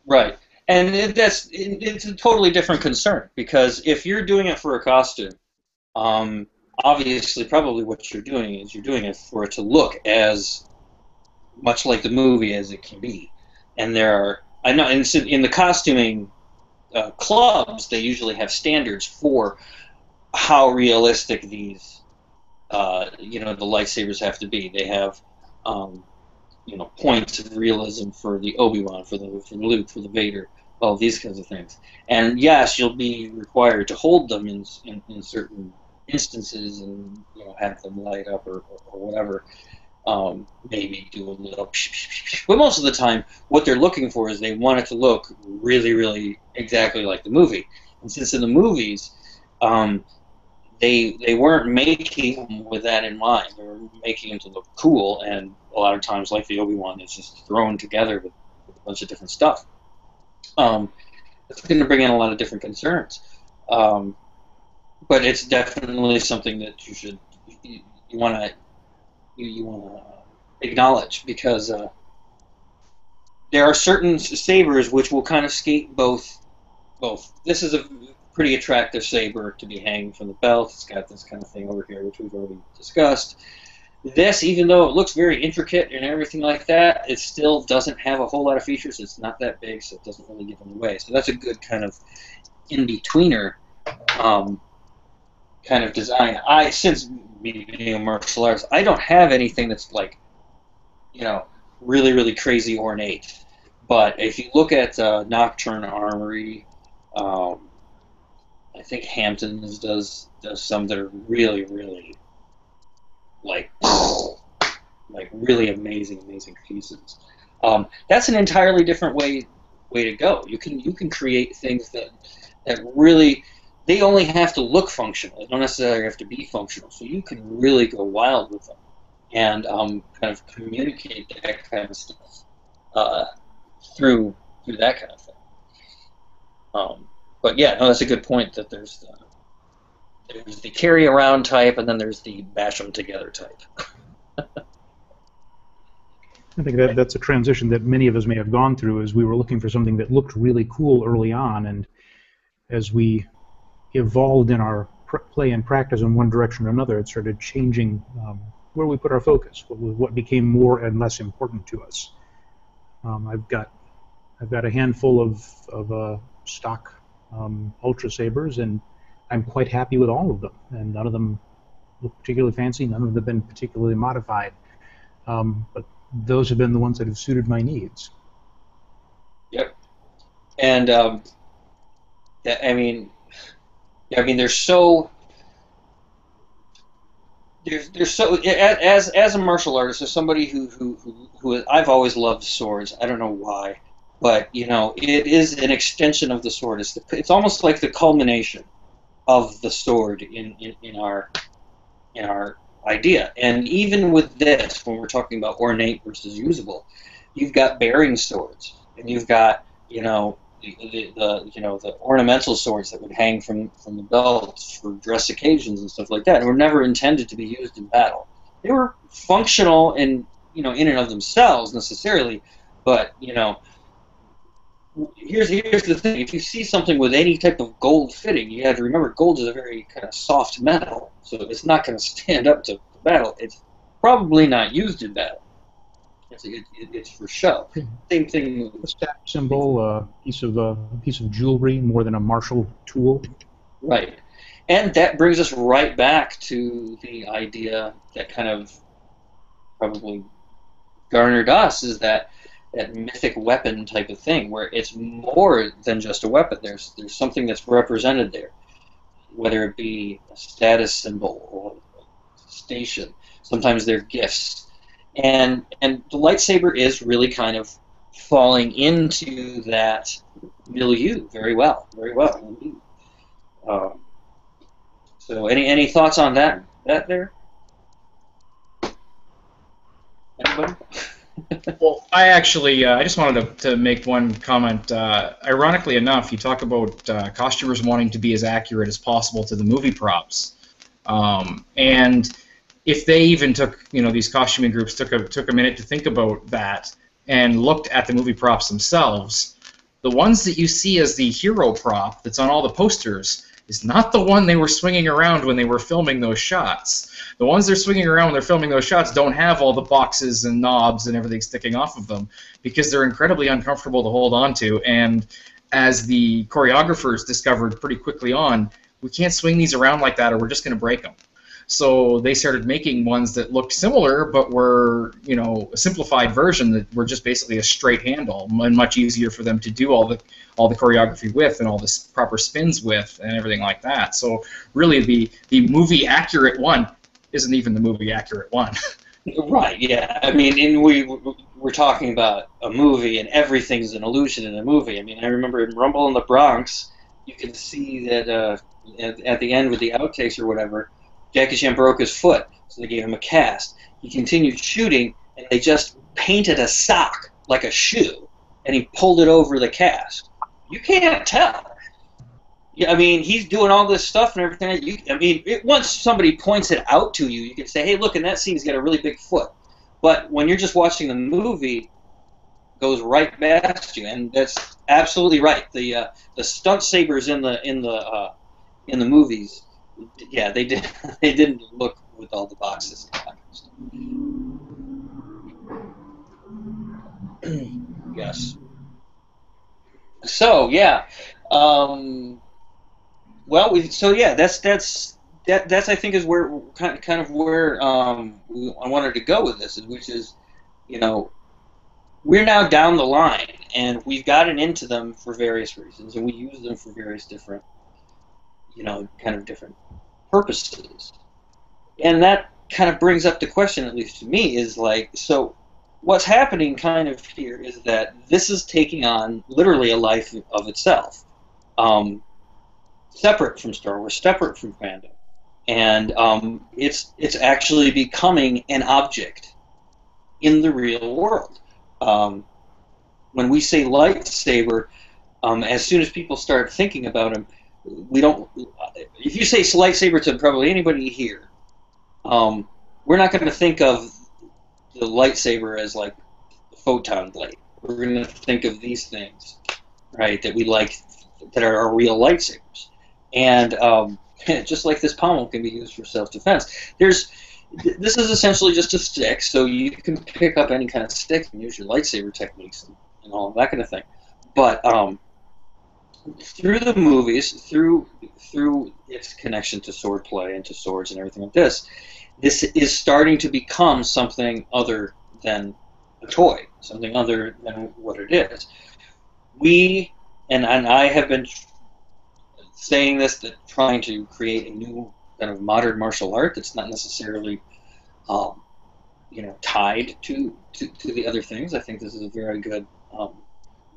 Right. And it's a totally different concern, because if you're doing it for a costume, obviously, probably what you're doing is you're doing it for it to look as much like the movie as it can be. And I know in the costuming clubs, they usually have standards for how realistic these, the lightsabers have to be. They have, points of realism for the Obi-Wan, for the Luke, for the Vader, all these kinds of things. And yes, you'll be required to hold them in certain instances and have them light up or whatever. Maybe do a little, but most of the time, what they're looking for is they want it to look really, really exactly like the movie. And since in the movies, they weren't making them with that in mind. They were making them to look cool, and a lot of times, like the Obi-Wan, it's just thrown together with a bunch of different stuff. It's going to bring in a lot of different concerns, but it's definitely something that you want to acknowledge, because there are certain sabers which will kind of skate both. This is a pretty attractive saber to be hanging from the belt. It's got this kind of thing over here, which we've already discussed. This, even though it looks very intricate and everything like that, it still doesn't have a whole lot of features. It's not that big, so it doesn't really give them away. So that's a good kind of in-betweener kind of design. Since me being a martial arts, I don't have anything that's like, really, really crazy ornate. But if you look at Nocturne Armory, I think Hampton's does some that are really, really like really amazing pieces. That's an entirely different way to go. You can create things that really, they only have to look functional. They don't necessarily have to be functional. So you can really go wild with them and kind of communicate that kind of stuff through that kind of thing. But yeah, no, that's a good point. That there's the carry around type, and then there's the bash them together type. I think that's a transition that many of us may have gone through, as we were looking for something that looked really cool early on, and as we evolved in our play and practice in one direction or another, it started changing where we put our focus, what became more and less important to us. I've got a handful of stock Ultra Sabers, and I'm quite happy with all of them, and none of them look particularly fancy, none of them have been particularly modified, but those have been the ones that have suited my needs. Yep. And there's so as a martial artist, as somebody who I've always loved swords. I don't know why, but it is an extension of the sword. It's almost like the culmination of the sword in our idea. And even with this, when we're talking about ornate versus usable, you've got bearing swords, and you've got the ornamental swords that would hang from the belts for dress occasions and stuff like that, and were never intended to be used in battle. They were functional in and of themselves necessarily, but here's the thing: if you see something with any type of gold fitting, you have to remember gold is a very kind of soft metal, so it's not going to stand up to battle. It's probably not used in battle. It's for show. Same thing. A staff symbol, a piece of jewelry, more than a martial tool. Right, and that brings us right back to the idea that kind of probably garnered us, is that mythic weapon type of thing, where it's more than just a weapon. There's something that's represented there, whether it be a status symbol or a station. Sometimes they're gifts. And the lightsaber is really kind of falling into that milieu very well indeed. So any thoughts on that there? Anybody? Well, I just wanted to make one comment. Ironically enough, you talk about costumers wanting to be as accurate as possible to the movie props, and if they even took, these costuming groups took a minute to think about that and looked at the movie props themselves, the ones that you see as the hero prop that's on all the posters is not the one they were swinging around when they were filming those shots. The ones they're swinging around when they're filming those shots don't have all the boxes and knobs and everything sticking off of them, because they're incredibly uncomfortable to hold on to. And as the choreographers discovered pretty quickly on, we can't swing these around like that or we're just going to break them. So they started making ones that looked similar, but were, a simplified version that were just basically a straight handle, and much easier for them to do all the choreography with and all the proper spins with and everything like that. So really, the movie accurate one isn't even the movie accurate one. Right. Yeah. I mean, we're talking about a movie, and everything's an illusion in a movie. I mean, I remember in Rumble in the Bronx, you can see that at the end with the outtakes or whatever, Jackie Chan broke his foot, so they gave him a cast. He continued shooting, and they just painted a sock like a shoe, and he pulled it over the cast. You can't tell. Yeah, I mean, he's doing all this stuff and everything. Once somebody points it out to you, you can say, hey, look, in that scene he's got a really big foot. But when you're just watching the movie, it goes right past you, and that's absolutely right. The stunt sabers in the movies, yeah, they didn't look with all the boxes and that kind of stuff. Yes. So yeah. Well, that's I think is where kind of where I wanted to go with this, which is, we're now down the line, and we've gotten into them for various reasons, and we use them for various different, kind of different purposes, and that kind of brings up the question, at least to me, is like, so what's happening kind of here is that this is taking on literally a life of itself. Separate from Star Wars, separate from fandom, and it's actually becoming an object in the real world. When we say lightsaber, as soon as people start thinking about them, we don't. If you say lightsaber to probably anybody here, we're not going to think of the lightsaber as like the photon blade. We're going to think of these things, right? That we like, that are real lightsabers. And just like this pommel can be used for self-defense, this is essentially just a stick, so you can pick up any kind of stick and use your lightsaber techniques and all of that kind of thing. But through the movies, through its connection to swordplay and to swords and everything like this is starting to become something other than a toy, something other than what it is. And I have been saying this, that trying to create a new kind of modern martial art that's not necessarily, tied to the other things. I think this is a very good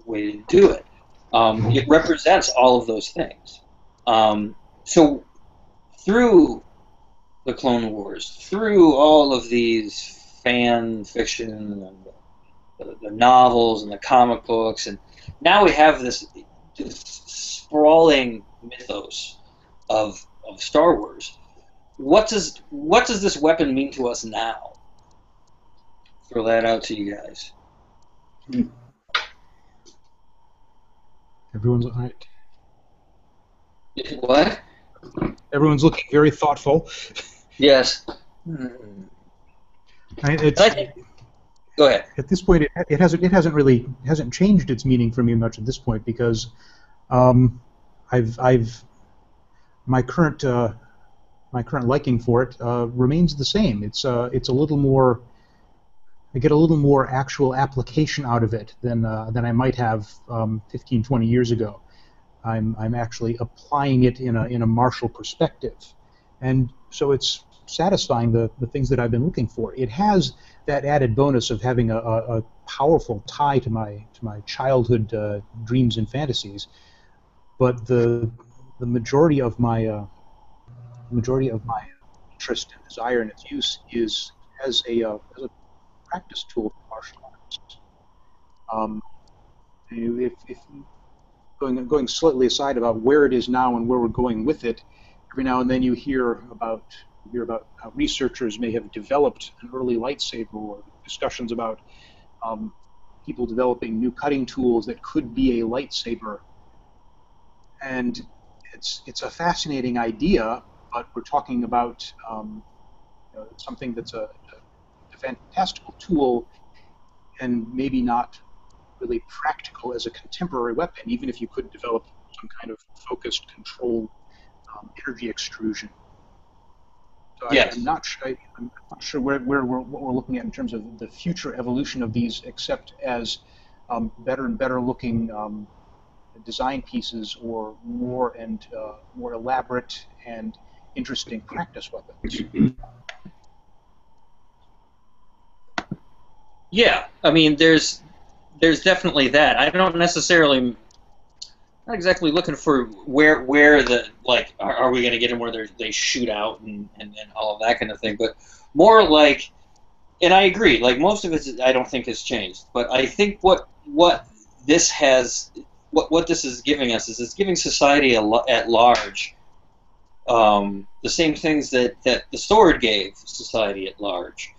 way to do it. It represents all of those things. So through the Clone Wars, through all of these fan fiction and the novels and the comic books, and now we have this sprawling mythos of Star Wars. What does this weapon mean to us now? Throw that out to you guys. Everyone's all right. What? Everyone's looking very thoughtful. Yes. Go ahead. At this point, it hasn't changed its meaning for me much at this point, because my current liking for it remains the same. It's a little more. I get a little more actual application out of it than I might have 15, 20 years ago. I'm actually applying it in a martial perspective, and so it's satisfying the things that I've been looking for. It has that added bonus of having a powerful tie to my childhood dreams and fantasies, but the majority of my interest and desire in its use is as a practice tool for martial arts. If going slightly aside about where it is now and where we're going with it, every now and then you hear about how researchers may have developed an early lightsaber, or discussions about people developing new cutting tools that could be a lightsaber. And it's a fascinating idea, but we're talking about something that's a fantastical tool and maybe not really practical as a contemporary weapon, even if you could develop some kind of focused, controlled energy extrusion. So yes. I'm not sure what we're looking at in terms of the future evolution of these, except as better and better looking design pieces, or more elaborate and interesting practice weapons. Yeah, I mean, there's definitely that. I don't necessarily not exactly looking for where the like are we going to get them where they shoot out and all of that kind of thing, but more like, and I agree, like most of it I don't think has changed, but I think what this has what this is giving us is it's giving society at large the same things that the sword gave society at large,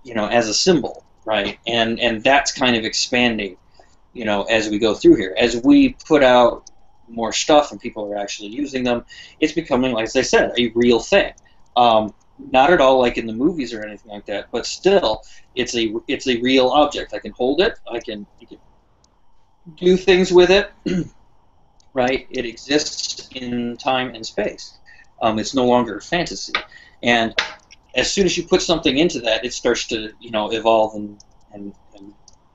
you know, as a symbol, right? And that's kind of expanding, you know, as we go through here. As we put out more stuff and people are actually using them, it's becoming, like as I said, a real thing. Not at all like in the movies or anything like that, but still, it's a real object. I can hold it. You can do things with it, right? It exists in time and space. It's no longer fantasy. And as soon as you put something into that, it starts to, you know, evolve and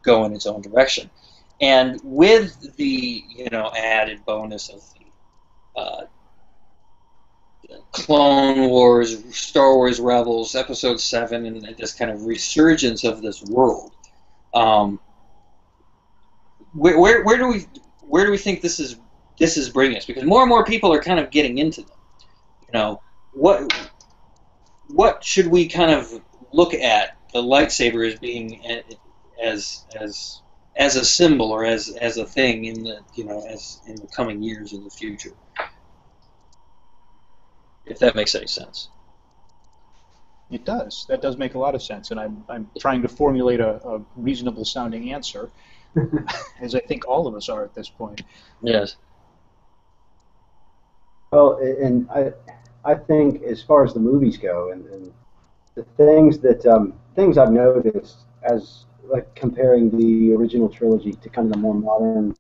go in its own direction. And with the, you know, added bonus of the Clone Wars, Star Wars Rebels, Episode 7, and this kind of resurgence of this world, where do we think this is bringing us? Because more and more people are kind of getting into them. You know, what should we kind of look at the lightsaber as being as a symbol or as a thing in the, you know, as in the coming years in the future, if that makes any sense. It does. That does make a lot of sense, and I'm trying to formulate a reasonable sounding answer, as I think all of us are at this point. Yes. Well, and I think as far as the movies go, and the things that things I've noticed as like comparing the original trilogy to kind of the more modern,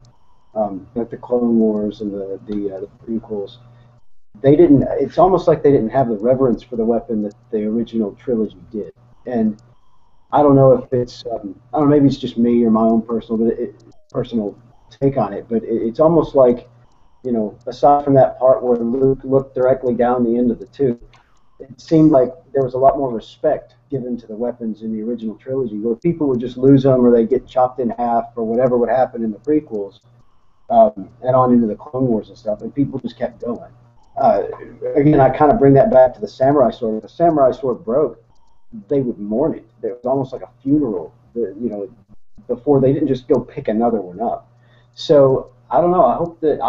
like the Clone Wars and the prequels, they didn't. It's almost like they didn't have the reverence for the weapon that the original trilogy did. And I don't know if it's I don't know, maybe it's just me or my own personal take on it, but it's almost like, you know, aside from that part where Luke looked directly down the end of the tube, it seemed like there was a lot more respect given to the weapons in the original trilogy, where people would just lose them or they get chopped in half or whatever would happen in the prequels, and on into the Clone Wars and stuff, and people just kept going. Again, I kind of bring that back to the samurai sword. If the samurai sword broke, they would mourn it. It was almost like a funeral, you know, before they didn't just go pick another one up. So I don't know. I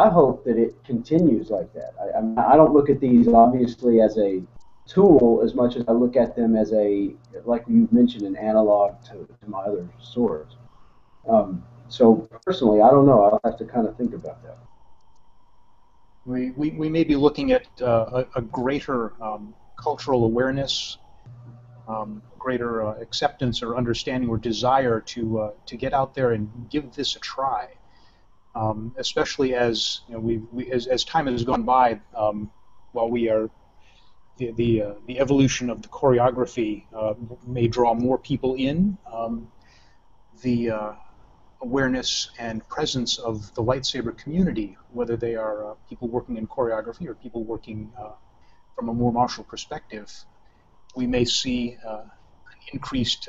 hope that it continues like that. I don't look at these obviously as a tool as much as I look at them as a, like you mentioned, an analog to my other swords. So personally, I don't know. I'll have to kind of think about that. We may be looking at a greater cultural awareness, greater acceptance or understanding or desire to get out there and give this a try. Especially as, you know, as time has gone by, while we are the evolution of the choreography may draw more people in, the awareness and presence of the lightsaber community, whether they are people working in choreography or people working from a more martial perspective, we may see an increased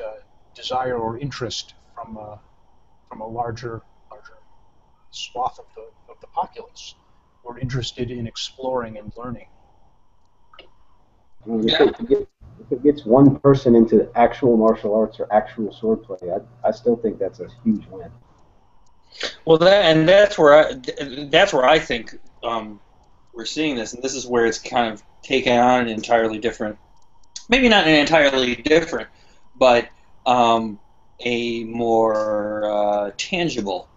desire or interest from a larger swath of the populace who are interested in exploring and learning. I mean, if it gets one person into actual martial arts or actual swordplay, I still think that's a huge win. Well, that's where I think we're seeing this, and this is where it's kind of taken on an entirely different, maybe not an entirely different, but a more tangible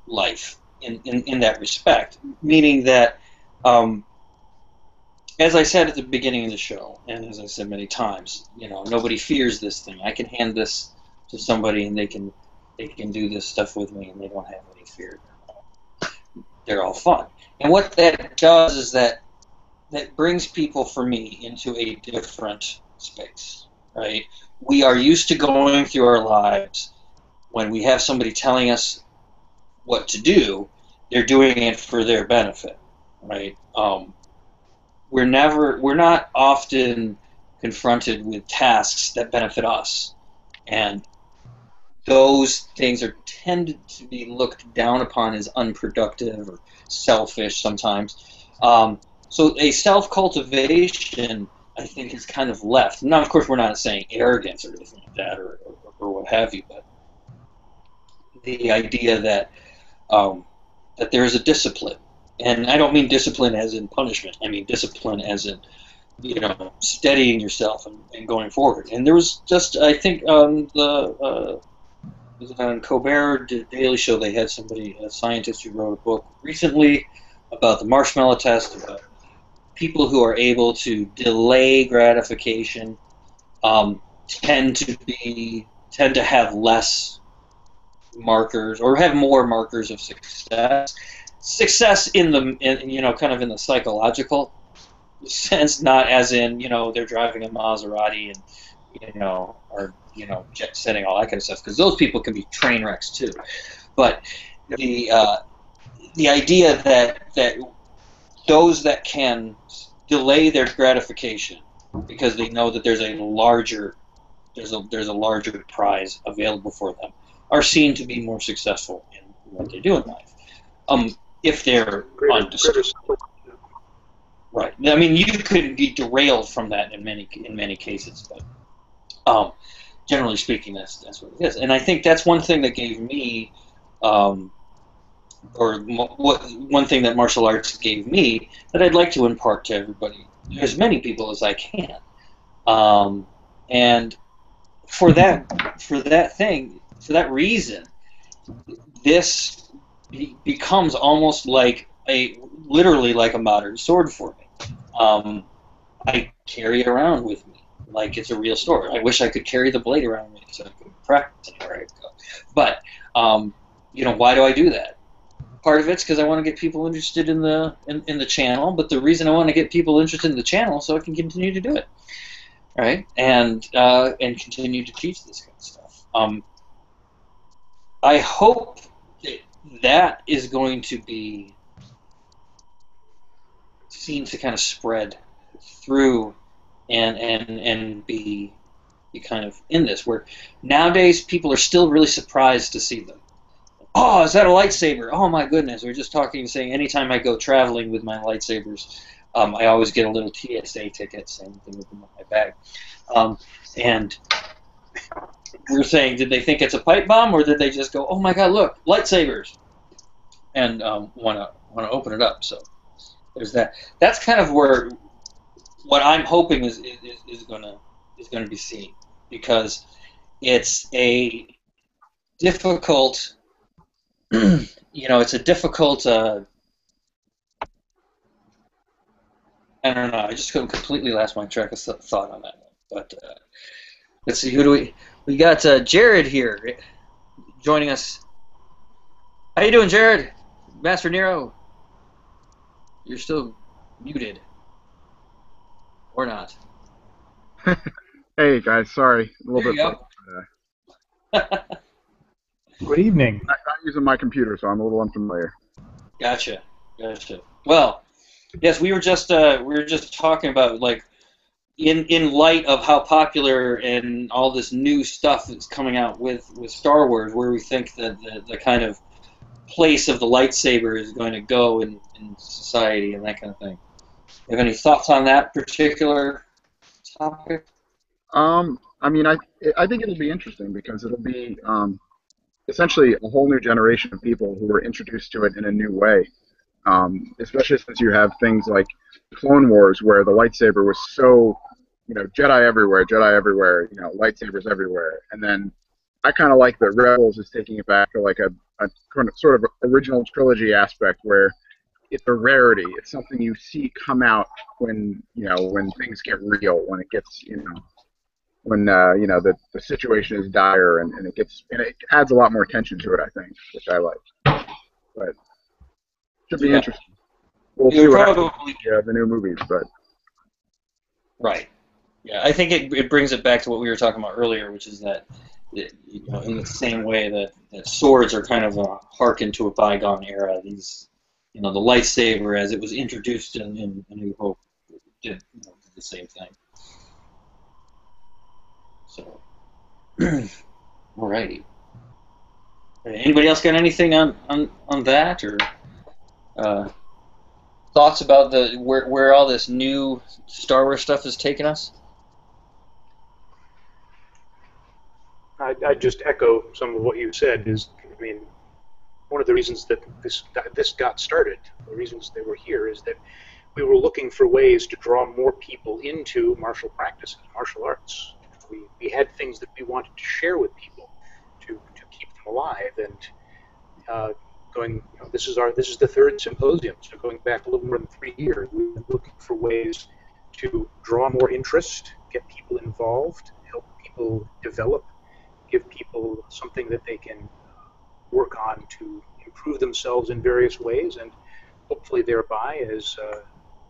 life in that respect. Meaning that, as I said at the beginning of the show, and as I said many times, you know, nobody fears this thing. I can hand this to somebody, and they can do this stuff with me, and they don't have any fear. They're all fun. And what that does is that brings people, for me, into a different space, right? We are used to going through our lives when we have somebody telling us what to do, they're doing it for their benefit, right? We're not often confronted with tasks that benefit us. And those things are tended to be looked down upon as unproductive or selfish sometimes. So a self-cultivation, I think, is kind of left. Now, of course, we're not saying arrogance or anything like that, or what have you, but the idea that that there is a discipline, and I don't mean discipline as in punishment. I mean discipline as in, you know, steadying yourself and going forward. And there was just, I think, was it on Colbert Daily Show? They had somebody, a scientist, who wrote a book recently about the marshmallow test, about people who are able to delay gratification tend to have less markers, or have more markers of success. Success in the, you know, kind of in the psychological sense, not as in, you know, they're driving a Maserati and, you know, or, you know, jet setting, all that kind of stuff, because those people can be train wrecks too. But the idea that those that can delay their gratification because they know that there's a larger prize available for them are seen to be more successful in what they do in life. If they're undisturbed. Right. I mean, you could be derailed from that in many cases, but generally speaking, that's what it is. And I think that's one thing that gave me, one thing that martial arts gave me that I'd like to impart to everybody, as many people as I can. And for that reason, this becomes almost like literally like a modern sword for me. I carry it around with me like it's a real sword. I wish I could carry the blade around with me so I could practice anywhere I go. But you know, why do I do that? Part of it's because I want to get people interested in the channel, but the reason I want to get people interested in the channel is so I can continue to do it, right? And continue to teach this kind of stuff. I hope that is going to be seen to kind of spread through and be kind of in this, where nowadays people are still really surprised to see them. Oh, is that a lightsaber? Oh my goodness. We were just talking and saying anytime I go traveling with my lightsabers, I always get a little TSA ticket, same thing with them in my bag. And we were saying, did they think it's a pipe bomb, or did they just go, oh my god, look, lightsabers, and want to open it up? So there's that. That's kind of where what I'm hoping is going to be seen, because it's a difficult, you know, it's a difficult. I don't know. I just couldn't completely last my track of thought on that one. But let's see, who do we got? Jared here joining us. How you doing, Jared? Master Nero, you're still muted, or not? Hey guys, sorry, a little bit. Good evening. I'm not using my computer, so I'm a little unfamiliar. Gotcha. Well, yes, we were just talking about, like, in light of how popular and all this new stuff that's coming out with Star Wars, where we think that the kind of place of the lightsaber is going to go in society and that kind of thing. You have any thoughts on that particular topic? I mean, I think it'll be interesting, because it'll be essentially a whole new generation of people who were introduced to it in a new way. Especially since you have things like Clone Wars, where the lightsaber was so, you know, Jedi everywhere, you know, lightsabers everywhere. And then I kind of like that Rebels is taking it back to like a kind of sort of original trilogy aspect, where it's a rarity. It's something you see come out when, you know, when things get real, when it gets, you know, when you know, the situation is dire, and it adds a lot more tension to it, I think, which I like. But should be interesting. We'll see what happens with the new movies, but right. Yeah, I think it brings it back to what we were talking about earlier, which is that, you know, in the same way that swords are kind of a harken to a bygone era, these, you know, the lightsaber as it was introduced in A New Hope did, you know, the same thing. So, alrighty. Anybody else got anything on that, or thoughts about the where all this new Star Wars stuff is taking us? I just echo some of what you said. I mean, one of the reasons that this got started, the reasons they were here, is that we were looking for ways to draw more people into martial practices, martial arts. We had things that we wanted to share with people to keep them alive. And this is the third symposium, so going back a little more than 3 years, we've been looking for ways to draw more interest, get people involved, help people develop, give people something that they can work on to improve themselves in various ways, and hopefully thereby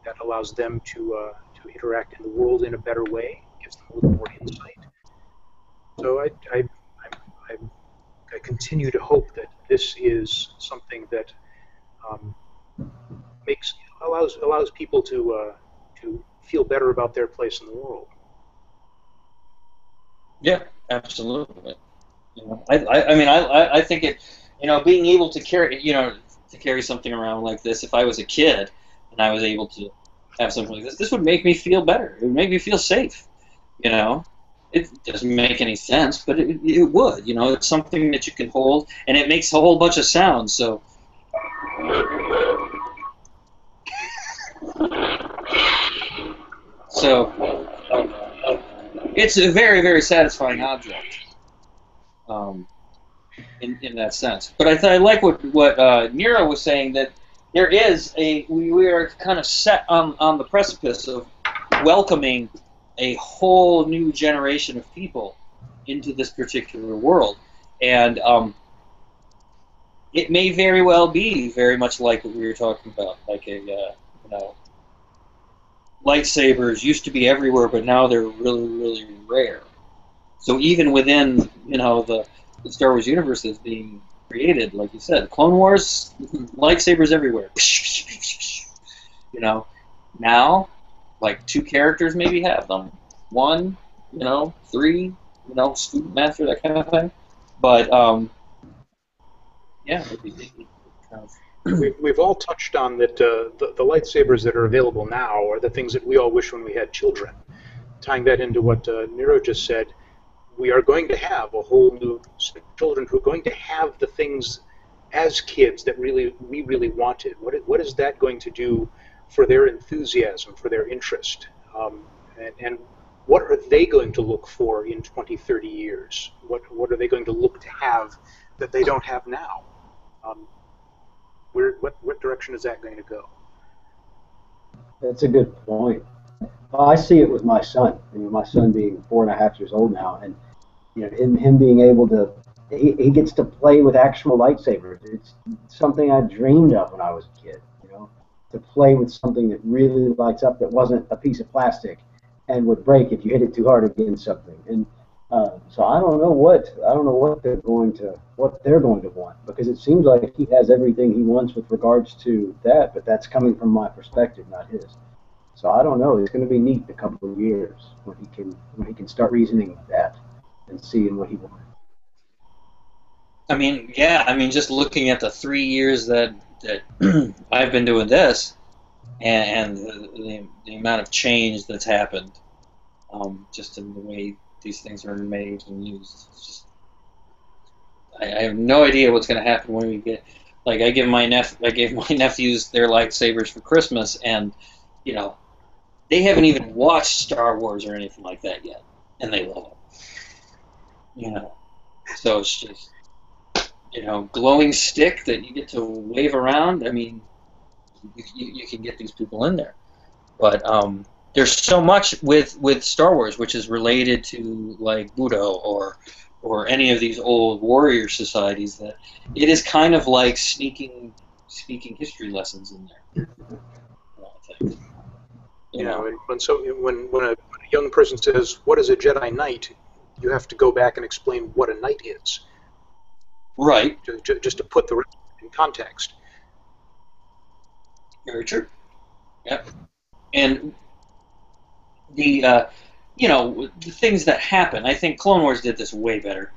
that allows them to interact in the world in a better way, gives them a little more insight. So I continue to hope that this is something that allows people to feel better about their place in the world. Yeah, absolutely. I think it, being able to carry something around like this. If I was a kid and I was able to have something like this would make me feel better. It would make me feel safe. It doesn't make any sense, but it would. It's something that you can hold, and it makes a whole bunch of sounds. So. It's a very, very satisfying object, in that sense. But I like what Nero was saying, that we are kind of set on the precipice of welcoming a whole new generation of people into this particular world, and it may very well be very much like what we were talking about, like lightsabers used to be everywhere, but now they're really, really rare. So even within, the Star Wars universe that's being created, like you said, Clone Wars, lightsabers everywhere. Now, like 2 characters maybe have them. 1, 3, student master, that kind of thing. But, yeah, it'd be kind of... We've all touched on that the lightsabers that are available now are the things that we all wish when we had children. Tying that into what Nero just said, we are going to have a whole new set of children who are going to have the things as kids that we really wanted. What is that going to do for their enthusiasm, for their interest? And what are they going to look for in 20, 30 years? What are they going to look to have that they don't have now? What direction is that going to go? That's a good point. I see it with my son. My son being 4.5 years old now, and in him being able to, he gets to play with actual lightsabers. It's something I dreamed of when I was a kid. To play with something that really lights up, that wasn't a piece of plastic and would break if you hit it too hard against something. And so I don't know what they're going to want, because it seems like he has everything he wants with regards to that, but that's coming from my perspective, not his. So I don't know. It's going to be neat in a couple of years when he can start reasoning like that and seeing what he wants. Just looking at the 3 years that I've been doing this, and the amount of change that's happened, just in the way these things are made and used. It's just, I have no idea what's going to happen when we get. Like I gave my nephews their lightsabers for Christmas, and they haven't even watched Star Wars or anything like that yet, and they love it. So it's just glowing stick that you get to wave around. I mean, you can get these people in there, but there's so much with Star Wars which is related to like Budo or any of these old warrior societies, that it is kind of like speaking history lessons in there. I think. When a young person says, "What is a Jedi Knight?" you have to go back and explain what a knight is. Right. Just to put the rest in context. Very true. Yep. And the the things that happen, I think Clone Wars did this way better.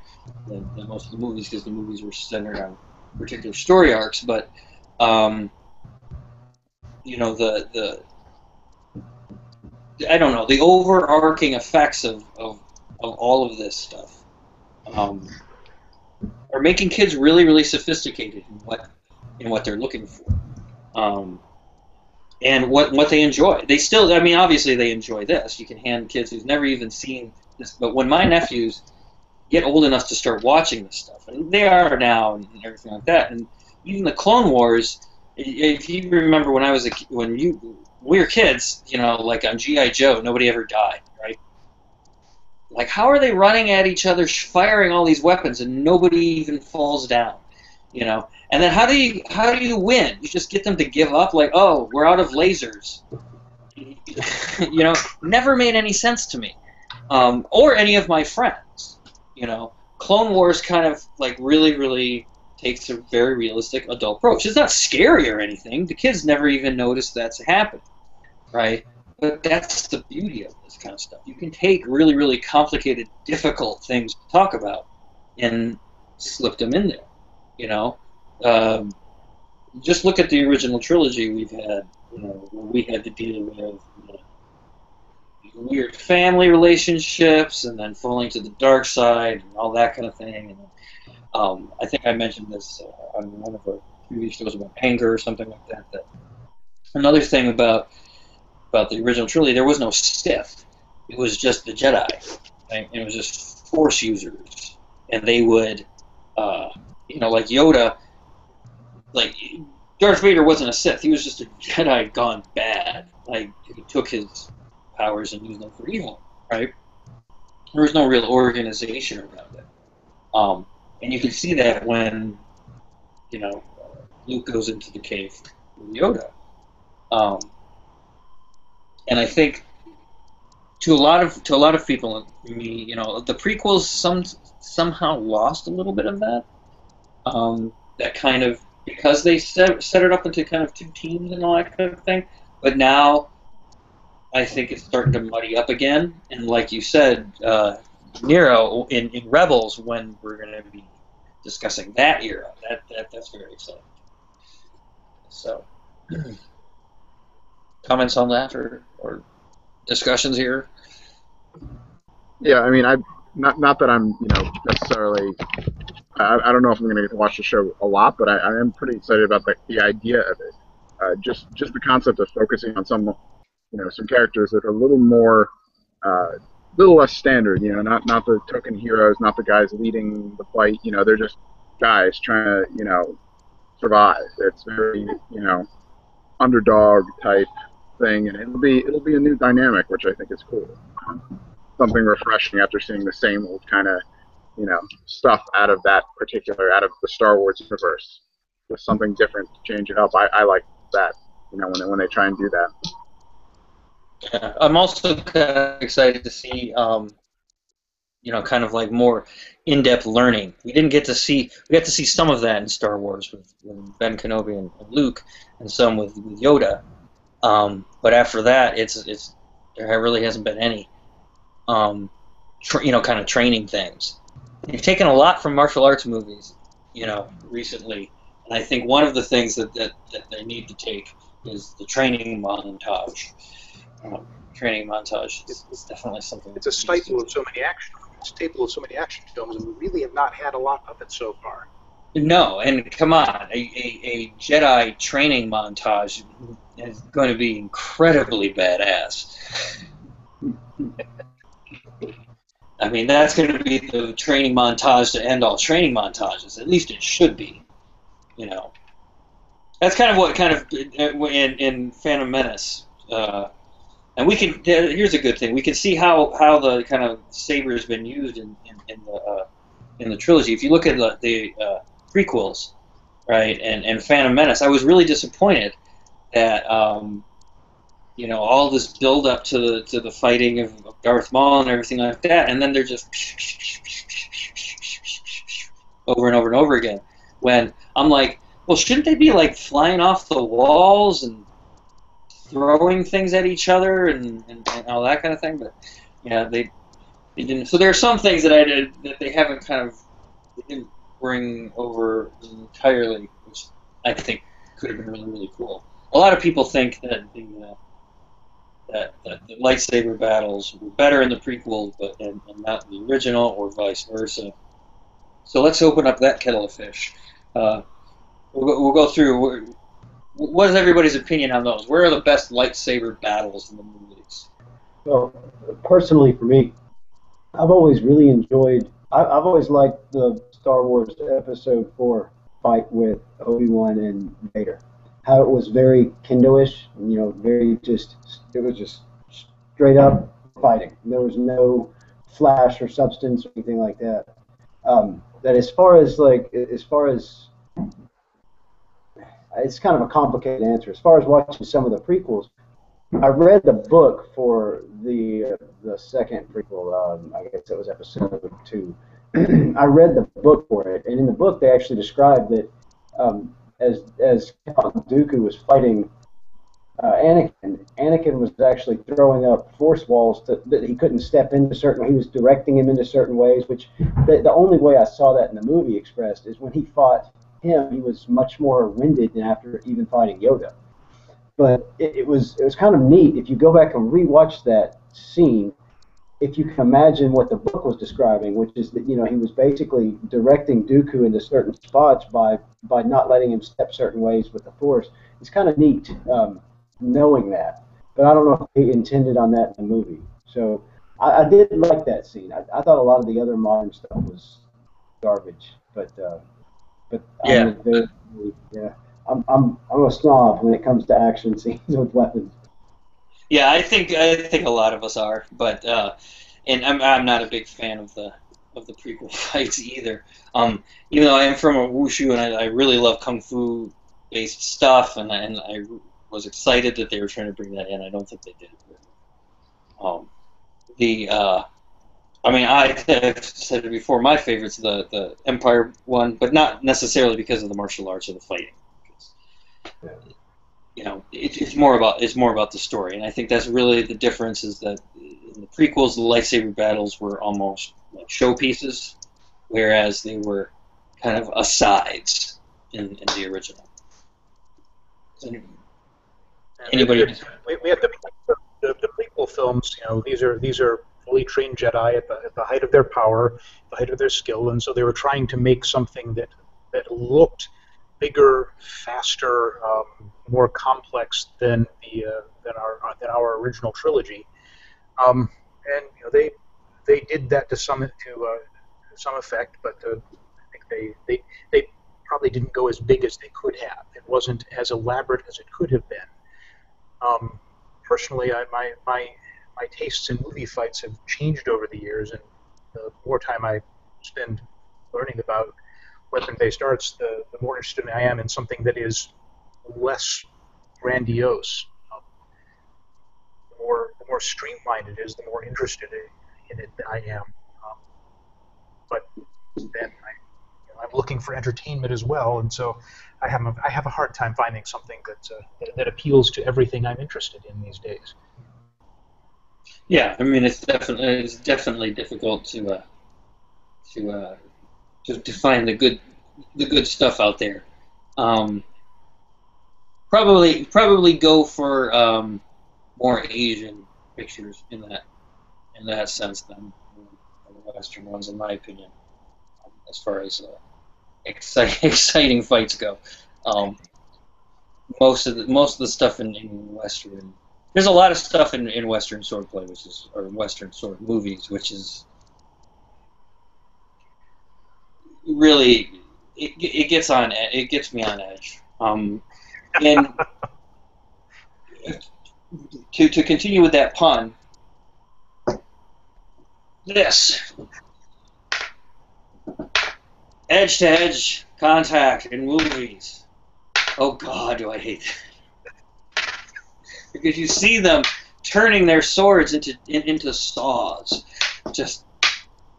than most of the movies, because the movies were centered on particular story arcs. But you know, the I don't know, the overarching effects of all of this stuff are making kids really, really sophisticated in what they're looking for, and what they enjoy. They still, I mean, obviously they enjoy this. You can hand kids who've never even seen this, but when my nephews get old enough to start watching this stuff, and they are now, and everything like that, and even the Clone Wars. If you remember when we were kids, you know, like on G.I. Joe, nobody ever died, right? Like, how are they running at each other, firing all these weapons, and nobody even falls down, you know? And then how do you win? You just get them to give up, like, oh, we're out of lasers. You know, never made any sense to me, or any of my friends. You know, Clone Wars kind of like really takes a very realistic adult approach. It's not scary or anything. The kids never even notice that's happening, right? But that's the beauty of this kind of stuff. You can take really complicated, difficult things to talk about and slip them in there, you know? Just look at the original trilogy we've had, you know, where we had to deal with, you know, weird family relationships and then falling to the dark side and all that kind of thing. And I think I mentioned this on one of our previous shows about anger or something like that. That another thing about the original trilogy, there was no Sith. It was just the Jedi. Right? It was just Force users, and they would, you know, like Yoda, like Darth Vader wasn't a Sith. He was just a Jedi gone bad. Like, he took his powers and used them for evil. Right? There was no real organization around it. And you can see that when, you know, Luke goes into the cave with Yoda. And I think to a lot of people, me, you know, the prequels somehow lost a little bit of that. That kind of, because they set it up into kind of two teams and all that kind of thing. But now I think it's starting to muddy up again. And like you said, Nero in Rebels, when we're going to be discussing that era, that's very exciting. So, comments on that or discussions here? Yeah, I mean, not that I'm, you know, necessarily. I don't know if I'm going to get to watch the show a lot, but I am pretty excited about the idea of it. Just the concept of focusing on some, you know, some characters that are a little more, little less standard. You know, not the token heroes, not the guys leading the fight. You know, they're just guys trying to, you know, survive. It's very, you know, underdog type thing, and it'll be a new dynamic, which I think is cool. Something refreshing after seeing the same old kind of, you know, stuff out of the Star Wars universe. With something different to change it up. I like that, you know, when they try and do that. Yeah, I'm also kind of excited to see, you know, kind of like more in-depth learning. We got to see some of that in Star Wars with Ben Kenobi and Luke, and some with Yoda. But after that, there really hasn't been any, you know, kind of training things. They've taken a lot from martial arts movies, you know, recently, and I think one of the things that they need to take is the training montage. Training montage is definitely something. It's a staple of so many action. Films, and we really have not had a lot of it so far. No, and come on, a Jedi training montage is going to be incredibly badass. I mean, that's going to be the training montage to end all training montages. At least it should be, you know. That's kind of what in Phantom Menace. And we can. Here's a good thing. We can see how the kind of saber has been used in the trilogy. If you look at the prequels, right, and Phantom Menace, I was really disappointed that you know, all this build up to the fighting of Darth Maul and everything like that, and then they're just over and over and over again. When I'm like, well, shouldn't they be like flying off the walls and throwing things at each other and all that kind of thing? But yeah, they didn't. So there are some things that they haven't kind of they didn't bring over entirely, which I think could have been really, really cool. A lot of people think that that the lightsaber battles were better in the prequel, and not in the original, or vice versa. So let's open up that kettle of fish. We'll go through. What is everybody's opinion on those? Where are the best lightsaber battles in the movies? Well, personally for me, I've always really enjoyed. I've always liked the Star Wars Episode 4 fight with Obi-Wan and Vader. How it was very Kindle-ish, very just. It was just straight up fighting. There was no flash or substance or anything like that. That as far as it's kind of a complicated answer. As far as watching some of the prequels, I read the book for the second prequel. I guess it was Episode 2. I read the book for it, and in the book they actually described that as Count Dooku was fighting Anakin was actually throwing up force walls that he couldn't step into certain. He was directing him into certain ways. Which the only way I saw that in the movie expressed is when he fought him, he was much more winded than after even fighting Yoda. But it was kind of neat if you go back and rewatch that scene. If you can imagine what the book was describing, which is that he was basically directing Dooku into certain spots by not letting him step certain ways with the Force. It's kind of neat knowing that, but I don't know if they intended on that in the movie. So I did like that scene. I thought a lot of the other modern stuff was garbage, but Yeah. I'm a snob when it comes to action scenes with weapons. Yeah, I think a lot of us are, but and I'm not a big fan of the prequel fights either. Even though I am from a wushu and I really love kung fu based stuff, and I was excited that they were trying to bring that in. I don't think they did. I've said it before. My favorite's the Empire one, but not necessarily because of the martial arts or the fighting. It's more about the story, and I think that's really the difference. Is that in the prequels, the lightsaber battles were almost like showpieces, whereas they were kind of asides in the original. Anybody? We had the prequel films. These are fully trained Jedi at the height of their power, the height of their skill, and so they were trying to make something that looked bigger, faster, more complex than our original trilogy. And they did that to some effect, but I think they probably didn't go as big as they could have. It wasn't as elaborate as it could have been. Personally, my tastes in movie fights have changed over the years, and the more time I spend learning about weapon-based arts, the more interested I am in something that is less grandiose. The more streamlined it is, the more interested in it I am. But then I'm looking for entertainment as well, and so I have a hard time finding something that appeals to everything I'm interested in these days. Yeah, I mean it's definitely difficult to find the good stuff out there. Probably go for more Asian pictures in that sense than the Western ones, in my opinion, as far as exciting fights go. Most of the stuff in Western, there's a lot of stuff in Western swordplay, or Western sword movies, which is really it gets me on edge. And to continue with that pun, this edge-to-edge contact in movies. Oh God, do I hate that. Because you see them turning their swords into saws, just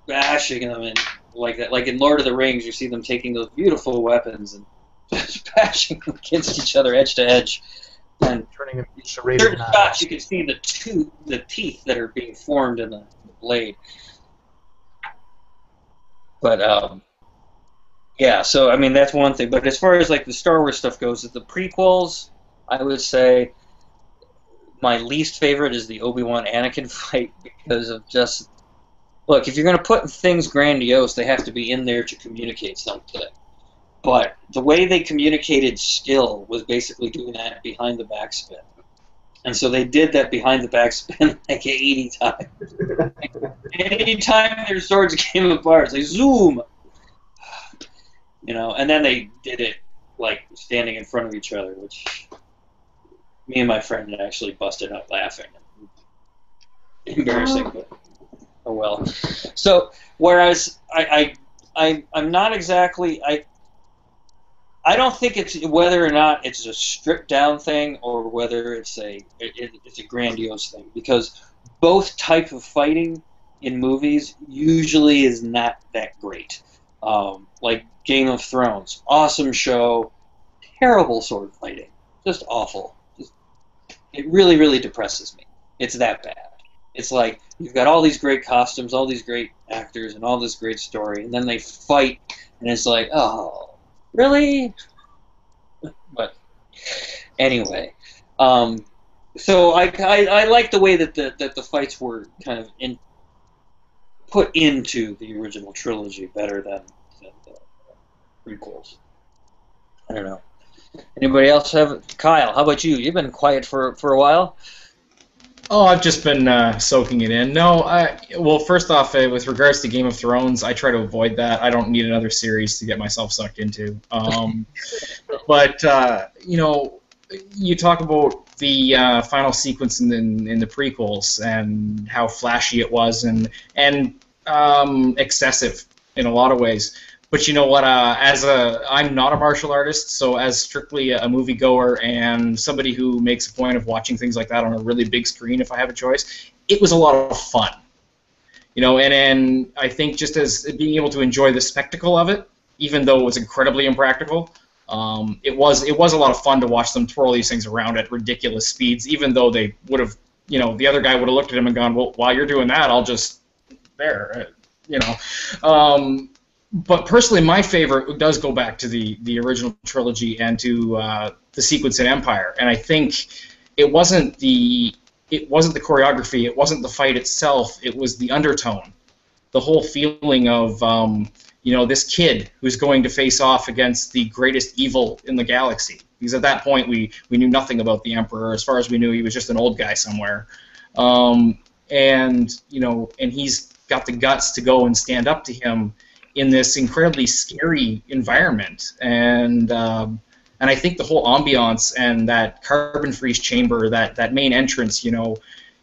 bashing them in like that. Like in Lord of the Rings, you see them taking those beautiful weapons and just bashing them against each other, edge to edge. And turning them into certain shots, you can see the teeth that are being formed in the blade. But Yeah, so I mean that's one thing. But as far as like the Star Wars stuff goes, the prequels, I would say my least favorite is the Obi-Wan Anakin fight because of just look. If you're going to put things grandiose, they have to be in there to communicate something. But the way they communicated skill was basically doing that behind the backspin. And so they did that behind the backspin like 80 times. Anytime their swords came apart, it's like zoom. You know, and then they did it like standing in front of each other, which me and my friend actually busted out laughing. Embarrassing, but oh well. So whereas I'm not exactly I don't think it's whether or not it's a stripped down thing or whether it's a grandiose thing, because both type of fighting in movies usually is not that great. Like Game of Thrones, awesome show, terrible sword fighting, just awful. It really, really depresses me. It's that bad. It's like you've got all these great costumes, all these great actors, and all this great story, and then they fight, and it's like, oh, really? But anyway, so I like the way that the fights were kind of put into the original trilogy better than the prequels. I don't know. Anybody else have? Kyle, how about you? You've been quiet for a while. Oh, I've just been soaking it in. No, well, first off, with regards to Game of Thrones, I try to avoid that. I don't need another series to get myself sucked into. But you know, you talk about the final sequence in the prequels and how flashy it was and excessive in a lot of ways. But you know what? I'm not a martial artist, so as strictly a moviegoer and somebody who makes a point of watching things like that on a really big screen, if I have a choice, it was a lot of fun. You know, and I think just as being able to enjoy the spectacle of it, even though it was incredibly impractical, it was a lot of fun to watch them twirl these things around at ridiculous speeds. Even though they would have, you know, the other guy would have looked at him and gone, "Well, while you're doing that, I'll just there," you know. But personally, my favorite does go back to the original trilogy and to the sequence in Empire. And I think it wasn't the choreography, it wasn't the fight itself, it was the undertone, the whole feeling of you know, this kid who's going to face off against the greatest evil in the galaxy. Because at that point we knew nothing about the Emperor. As far as we knew, he was just an old guy somewhere. And you know, and he's got the guts to go and stand up to him in this incredibly scary environment, and I think the whole ambiance and that carbon freeze chamber, that main entrance, you know,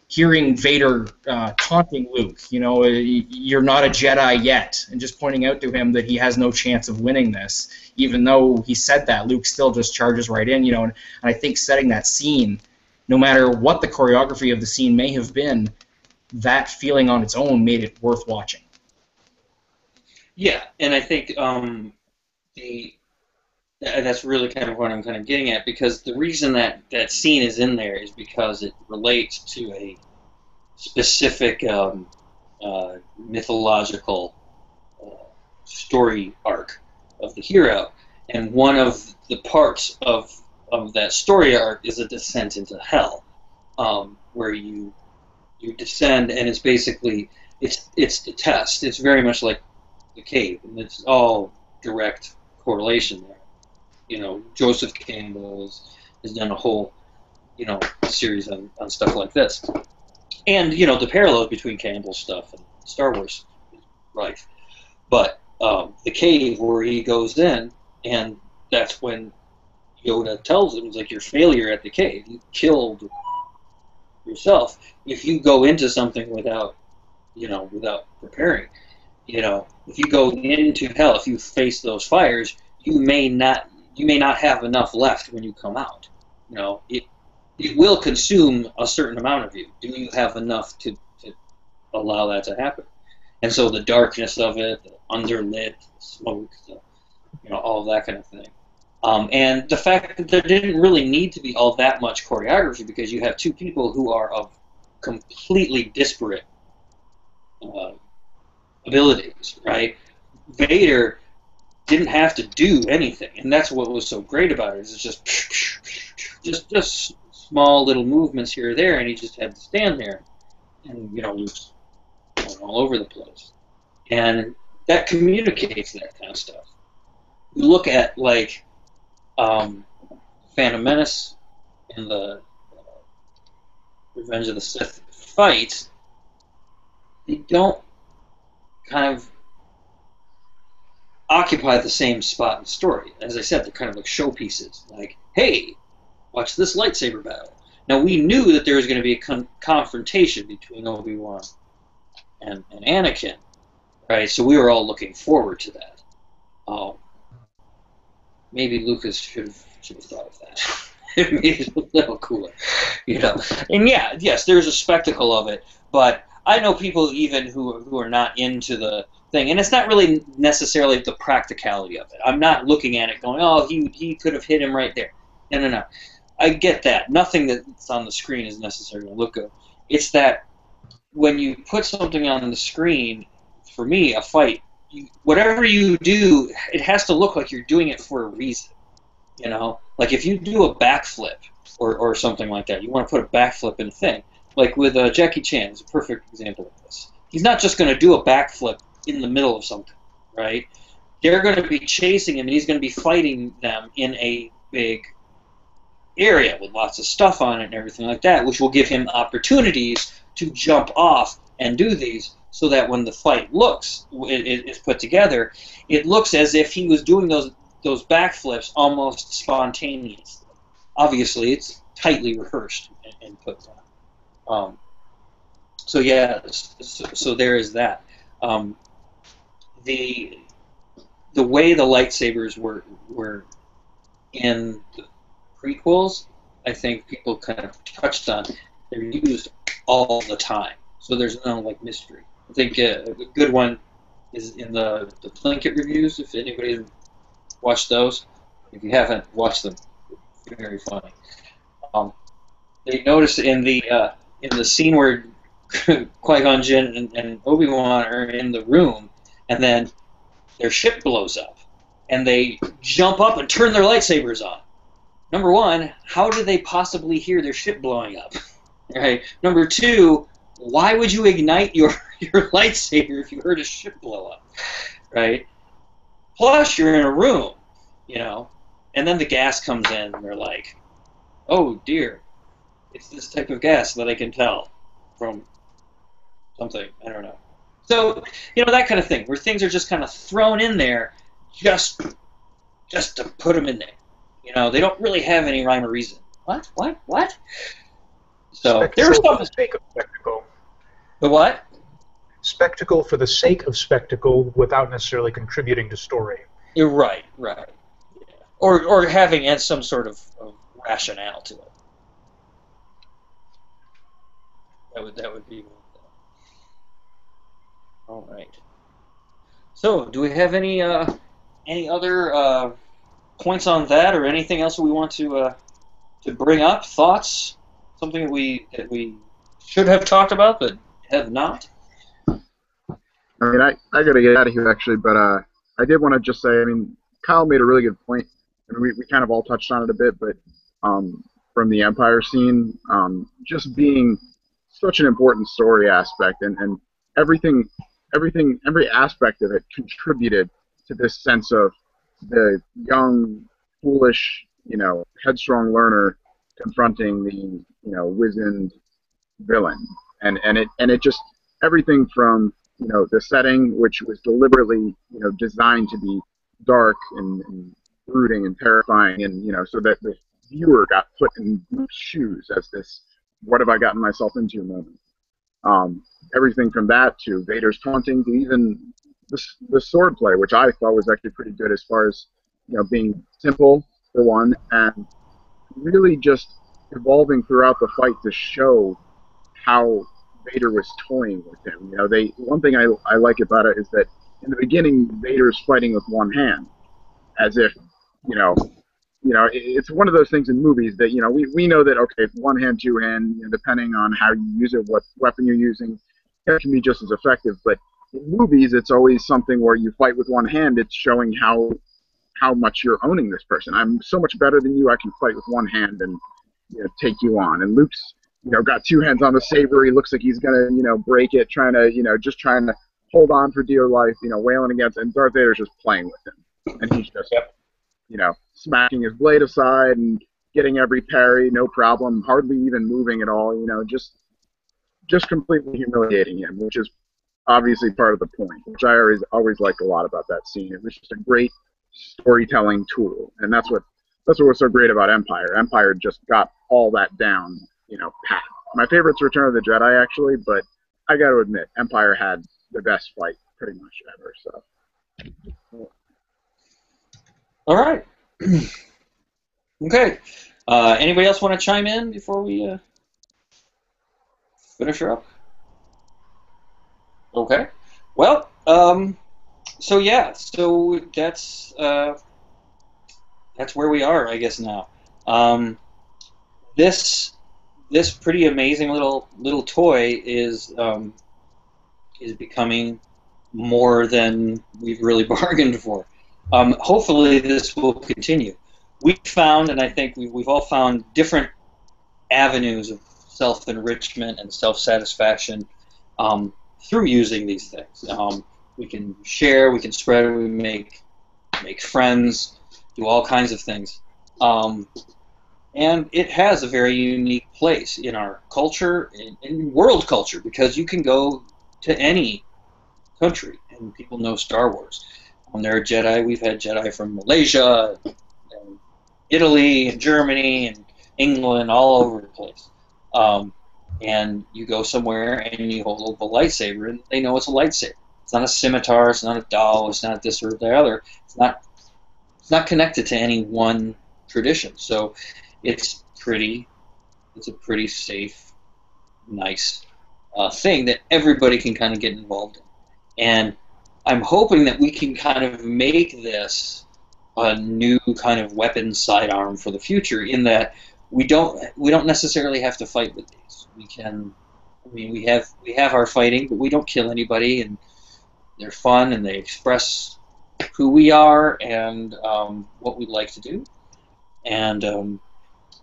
hearing Vader taunting Luke, you know, you're not a Jedi yet, and just pointing out to him that he has no chance of winning this, even though he said that, Luke still just charges right in, you know, and I think setting that scene, no matter what the choreography of the scene may have been, that feeling on its own made it worth watching. Yeah, and I think that's really kind of what I'm kind of getting at, because the reason that scene is in there is because it relates to a specific mythological story arc of the hero, and one of the parts of that story arc is a descent into hell, where you descend, and it's basically it's the test. It's very much like the cave, and it's all direct correlation there. You know, Joseph Campbell has done a whole, you know, series on stuff like this, and you know the parallels between Campbell's stuff and Star Wars, right? But the cave where he goes in, and that's when Yoda tells him, "It's like your failure at the cave. You killed yourself if you go into something without preparing." You know, if you go into hell, if you face those fires, you may not have enough left when you come out. You know, it will consume a certain amount of you. Do you have enough to allow that to happen? And so the darkness of it, the underlit, the smoke, you know, all of that kind of thing. And the fact that there didn't really need to be all that much choreography, because you have two people who are of completely disparate abilities, right? Vader didn't have to do anything, and that's what was so great about it. Is it's just small little movements here or there, and he just had to stand there, and Luke's going all over the place, and that communicates that kind of stuff. You look at like Phantom Menace and the Revenge of the Sith fight. They don't kind of occupy the same spot in the story. As I said, they're kind of like showpieces. Like, hey, watch this lightsaber battle. Now, we knew that there was going to be a confrontation between Obi-Wan and Anakin, right? So we were all looking forward to that. Maybe Lucas should have thought of that. It made it a little cooler, And yes, there's a spectacle of it, but I know people even who are not into the thing, and it's not really necessarily the practicality of it. I'm not looking at it going, oh, he could have hit him right there. No. I get that. Nothing that's on the screen is necessarily going to look good. It's that when you put something on the screen, for me, a fight, whatever you do, it has to look like you're doing it for a reason. Like if you do a backflip or something like that, you want to put a backflip in a thing. Like with Jackie Chan is a perfect example of this. He's not just going to do a backflip in the middle of something, right? They're going to be chasing him, and he's going to be fighting them in a big area with lots of stuff on it and everything like that, which will give him opportunities to jump off and do these, so that when the fight is put together, it looks as if he was doing those backflips almost spontaneously. Obviously, it's tightly rehearsed and put down. So yeah, so there is that. The way the lightsabers were in the prequels, I think people kind of touched on. They're used all the time, so there's no like mystery. I think a good one is in the Trinket reviews. If anybody watched those, if you haven't watched them, they're very funny. They notice in the scene where Qui-Gon Jinn and Obi-Wan are in the room, and then their ship blows up, and they jump up and turn their lightsabers on. Number one, how did they possibly hear their ship blowing up? Right. Number two, why would you ignite your lightsaber if you heard a ship blow up? Right. Plus, you're in a room, and then the gas comes in, and they're like, "Oh dear, it's this type of gas that I can tell from something, I don't know." So, that kind of thing, where things are just kind of thrown in there just to put them in there. They don't really have any rhyme or reason. What? So, there was for the sake of spectacle. The what? Spectacle for the sake of spectacle without necessarily contributing to story. You're right. Yeah. Or having some sort of rationale to it. That would be all right. So, do we have any other points on that, or anything else we want to bring up? Thoughts? Something that we should have talked about but have not? I mean, I got to get out of here actually, but I did want to just say, I mean, Kyle made a really good point. I mean, we kind of all touched on it a bit, but from the Empire scene, just being such an important story aspect, and every aspect of it contributed to this sense of the young, foolish, headstrong learner confronting the, wizened villain, and it just, everything from the setting, which was deliberately designed to be dark and brooding and terrifying, and so that the viewer got put in Luke's shoes as this "what have I gotten myself into" moment. Everything from that to Vader's taunting to even the sword play, which I thought was actually pretty good as far as being simple for one, and really just evolving throughout the fight to show how Vader was toying with him. One thing I like about it is that in the beginning Vader's fighting with one hand, as if it's one of those things in movies that we know that, okay, one hand, two hand, depending on how you use it, what weapon you're using, it can be just as effective. But in movies, it's always something where you fight with one hand. It's showing how much you're owning this person. I'm so much better than you. I can fight with one hand and take you on. And Luke's got two hands on the saber. He looks like he's gonna break it, trying to just trying to hold on for dear life. Wailing against, and Darth Vader's just playing with him, and he's just smacking his blade aside and getting every parry, no problem, hardly even moving at all. Just completely humiliating him, which is obviously part of the point, which I always liked a lot about that scene. It was just a great storytelling tool, and that's what was so great about Empire. Empire just got all that down, pat. My favorite's Return of the Jedi, actually, but I got to admit, Empire had the best fight pretty much ever. So, all right, okay. Anybody else want to chime in before we finish her up? Okay. Well, so yeah, so that's where we are, I guess now. This pretty amazing little toy is becoming more than we've really bargained for. Hopefully, this will continue. We found, and I think we've all found, different avenues of self-enrichment and self-satisfaction through using these things. We can share, we can spread, we make friends, do all kinds of things. And it has a very unique place in our culture, in world culture, because you can go to any country and people know Star Wars. There are Jedi. We've had Jedi from Malaysia, and Italy, and Germany, and England, all over the place. And you go somewhere and you hold up a lightsaber, and they know it's a lightsaber. It's not a scimitar. It's not a doll. It's not this or the other. It's not connected to any one tradition. So it's a pretty safe, nice thing that everybody can kind of get involved in. And I'm hoping that we can kind of make this a new kind of weapon sidearm for the future, in that we don't necessarily have to fight with these. We have our fighting, but we don't kill anybody, and they're fun and they express who we are and what we like to do. And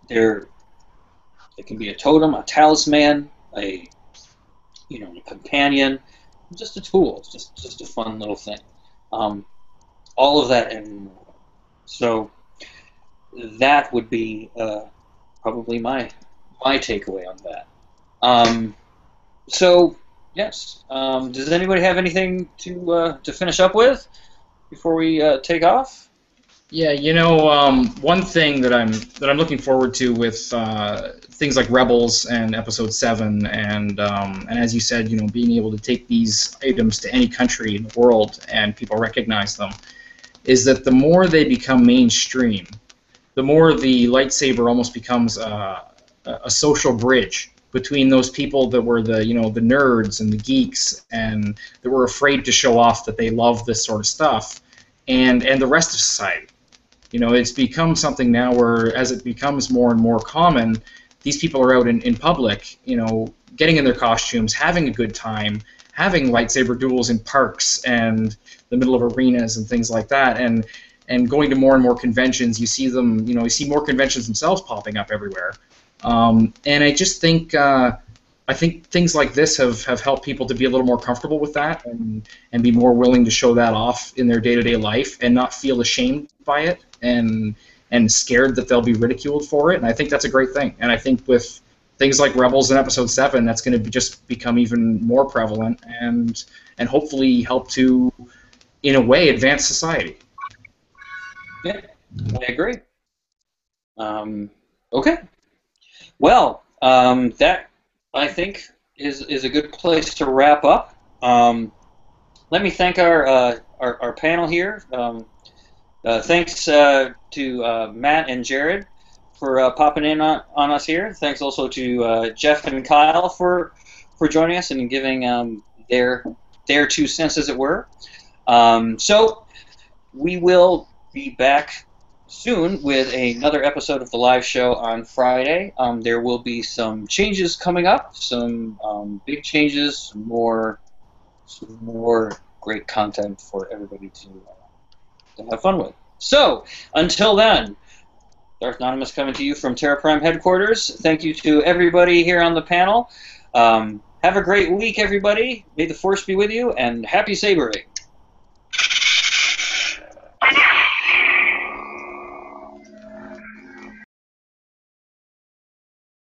it can be a totem, a talisman, a companion, just a tool. It's just a fun little thing. All of that and more. So that would be probably my takeaway on that. So yes, does anybody have anything to finish up with before we take off? Yeah, one thing that I'm looking forward to with things like Rebels and Episode 7, and as you said, being able to take these items to any country in the world and people recognize them, is that the more they become mainstream, the more the lightsaber almost becomes a social bridge between those people that were the nerds and the geeks and that were afraid to show off that they love this sort of stuff, and the rest of society. It's become something now where, as it becomes more and more common, these people are out in public, getting in their costumes, having a good time, having lightsaber duels in parks and the middle of arenas and things like that, and going to more and more conventions. You see them, you see more conventions themselves popping up everywhere. And I just think, I think things like this have helped people to be a little more comfortable with that and be more willing to show that off in their day-to-day life and not feel ashamed by it and scared that they'll be ridiculed for it. And I think that's a great thing. And I think with things like Rebels and Episode 7, that's going to just become even more prevalent and hopefully help to, in a way, advance society. Yeah, I agree. Okay. Well, that, I think, is a good place to wrap up. Let me thank our panel here. Thanks to Matt and Jared for popping in on us here. Thanks also to Jeff and Kyle for joining us and giving their 2 cents, as it were. So we will be back soon with another episode of the live show on Friday. There will be some changes coming up, some big changes, some more some more great content for everybody to have fun with. So, until then, Darth Anonymous coming to you from Terra Prime headquarters. Thank you to everybody here on the panel. Have a great week, everybody. May the Force be with you, and happy sabering.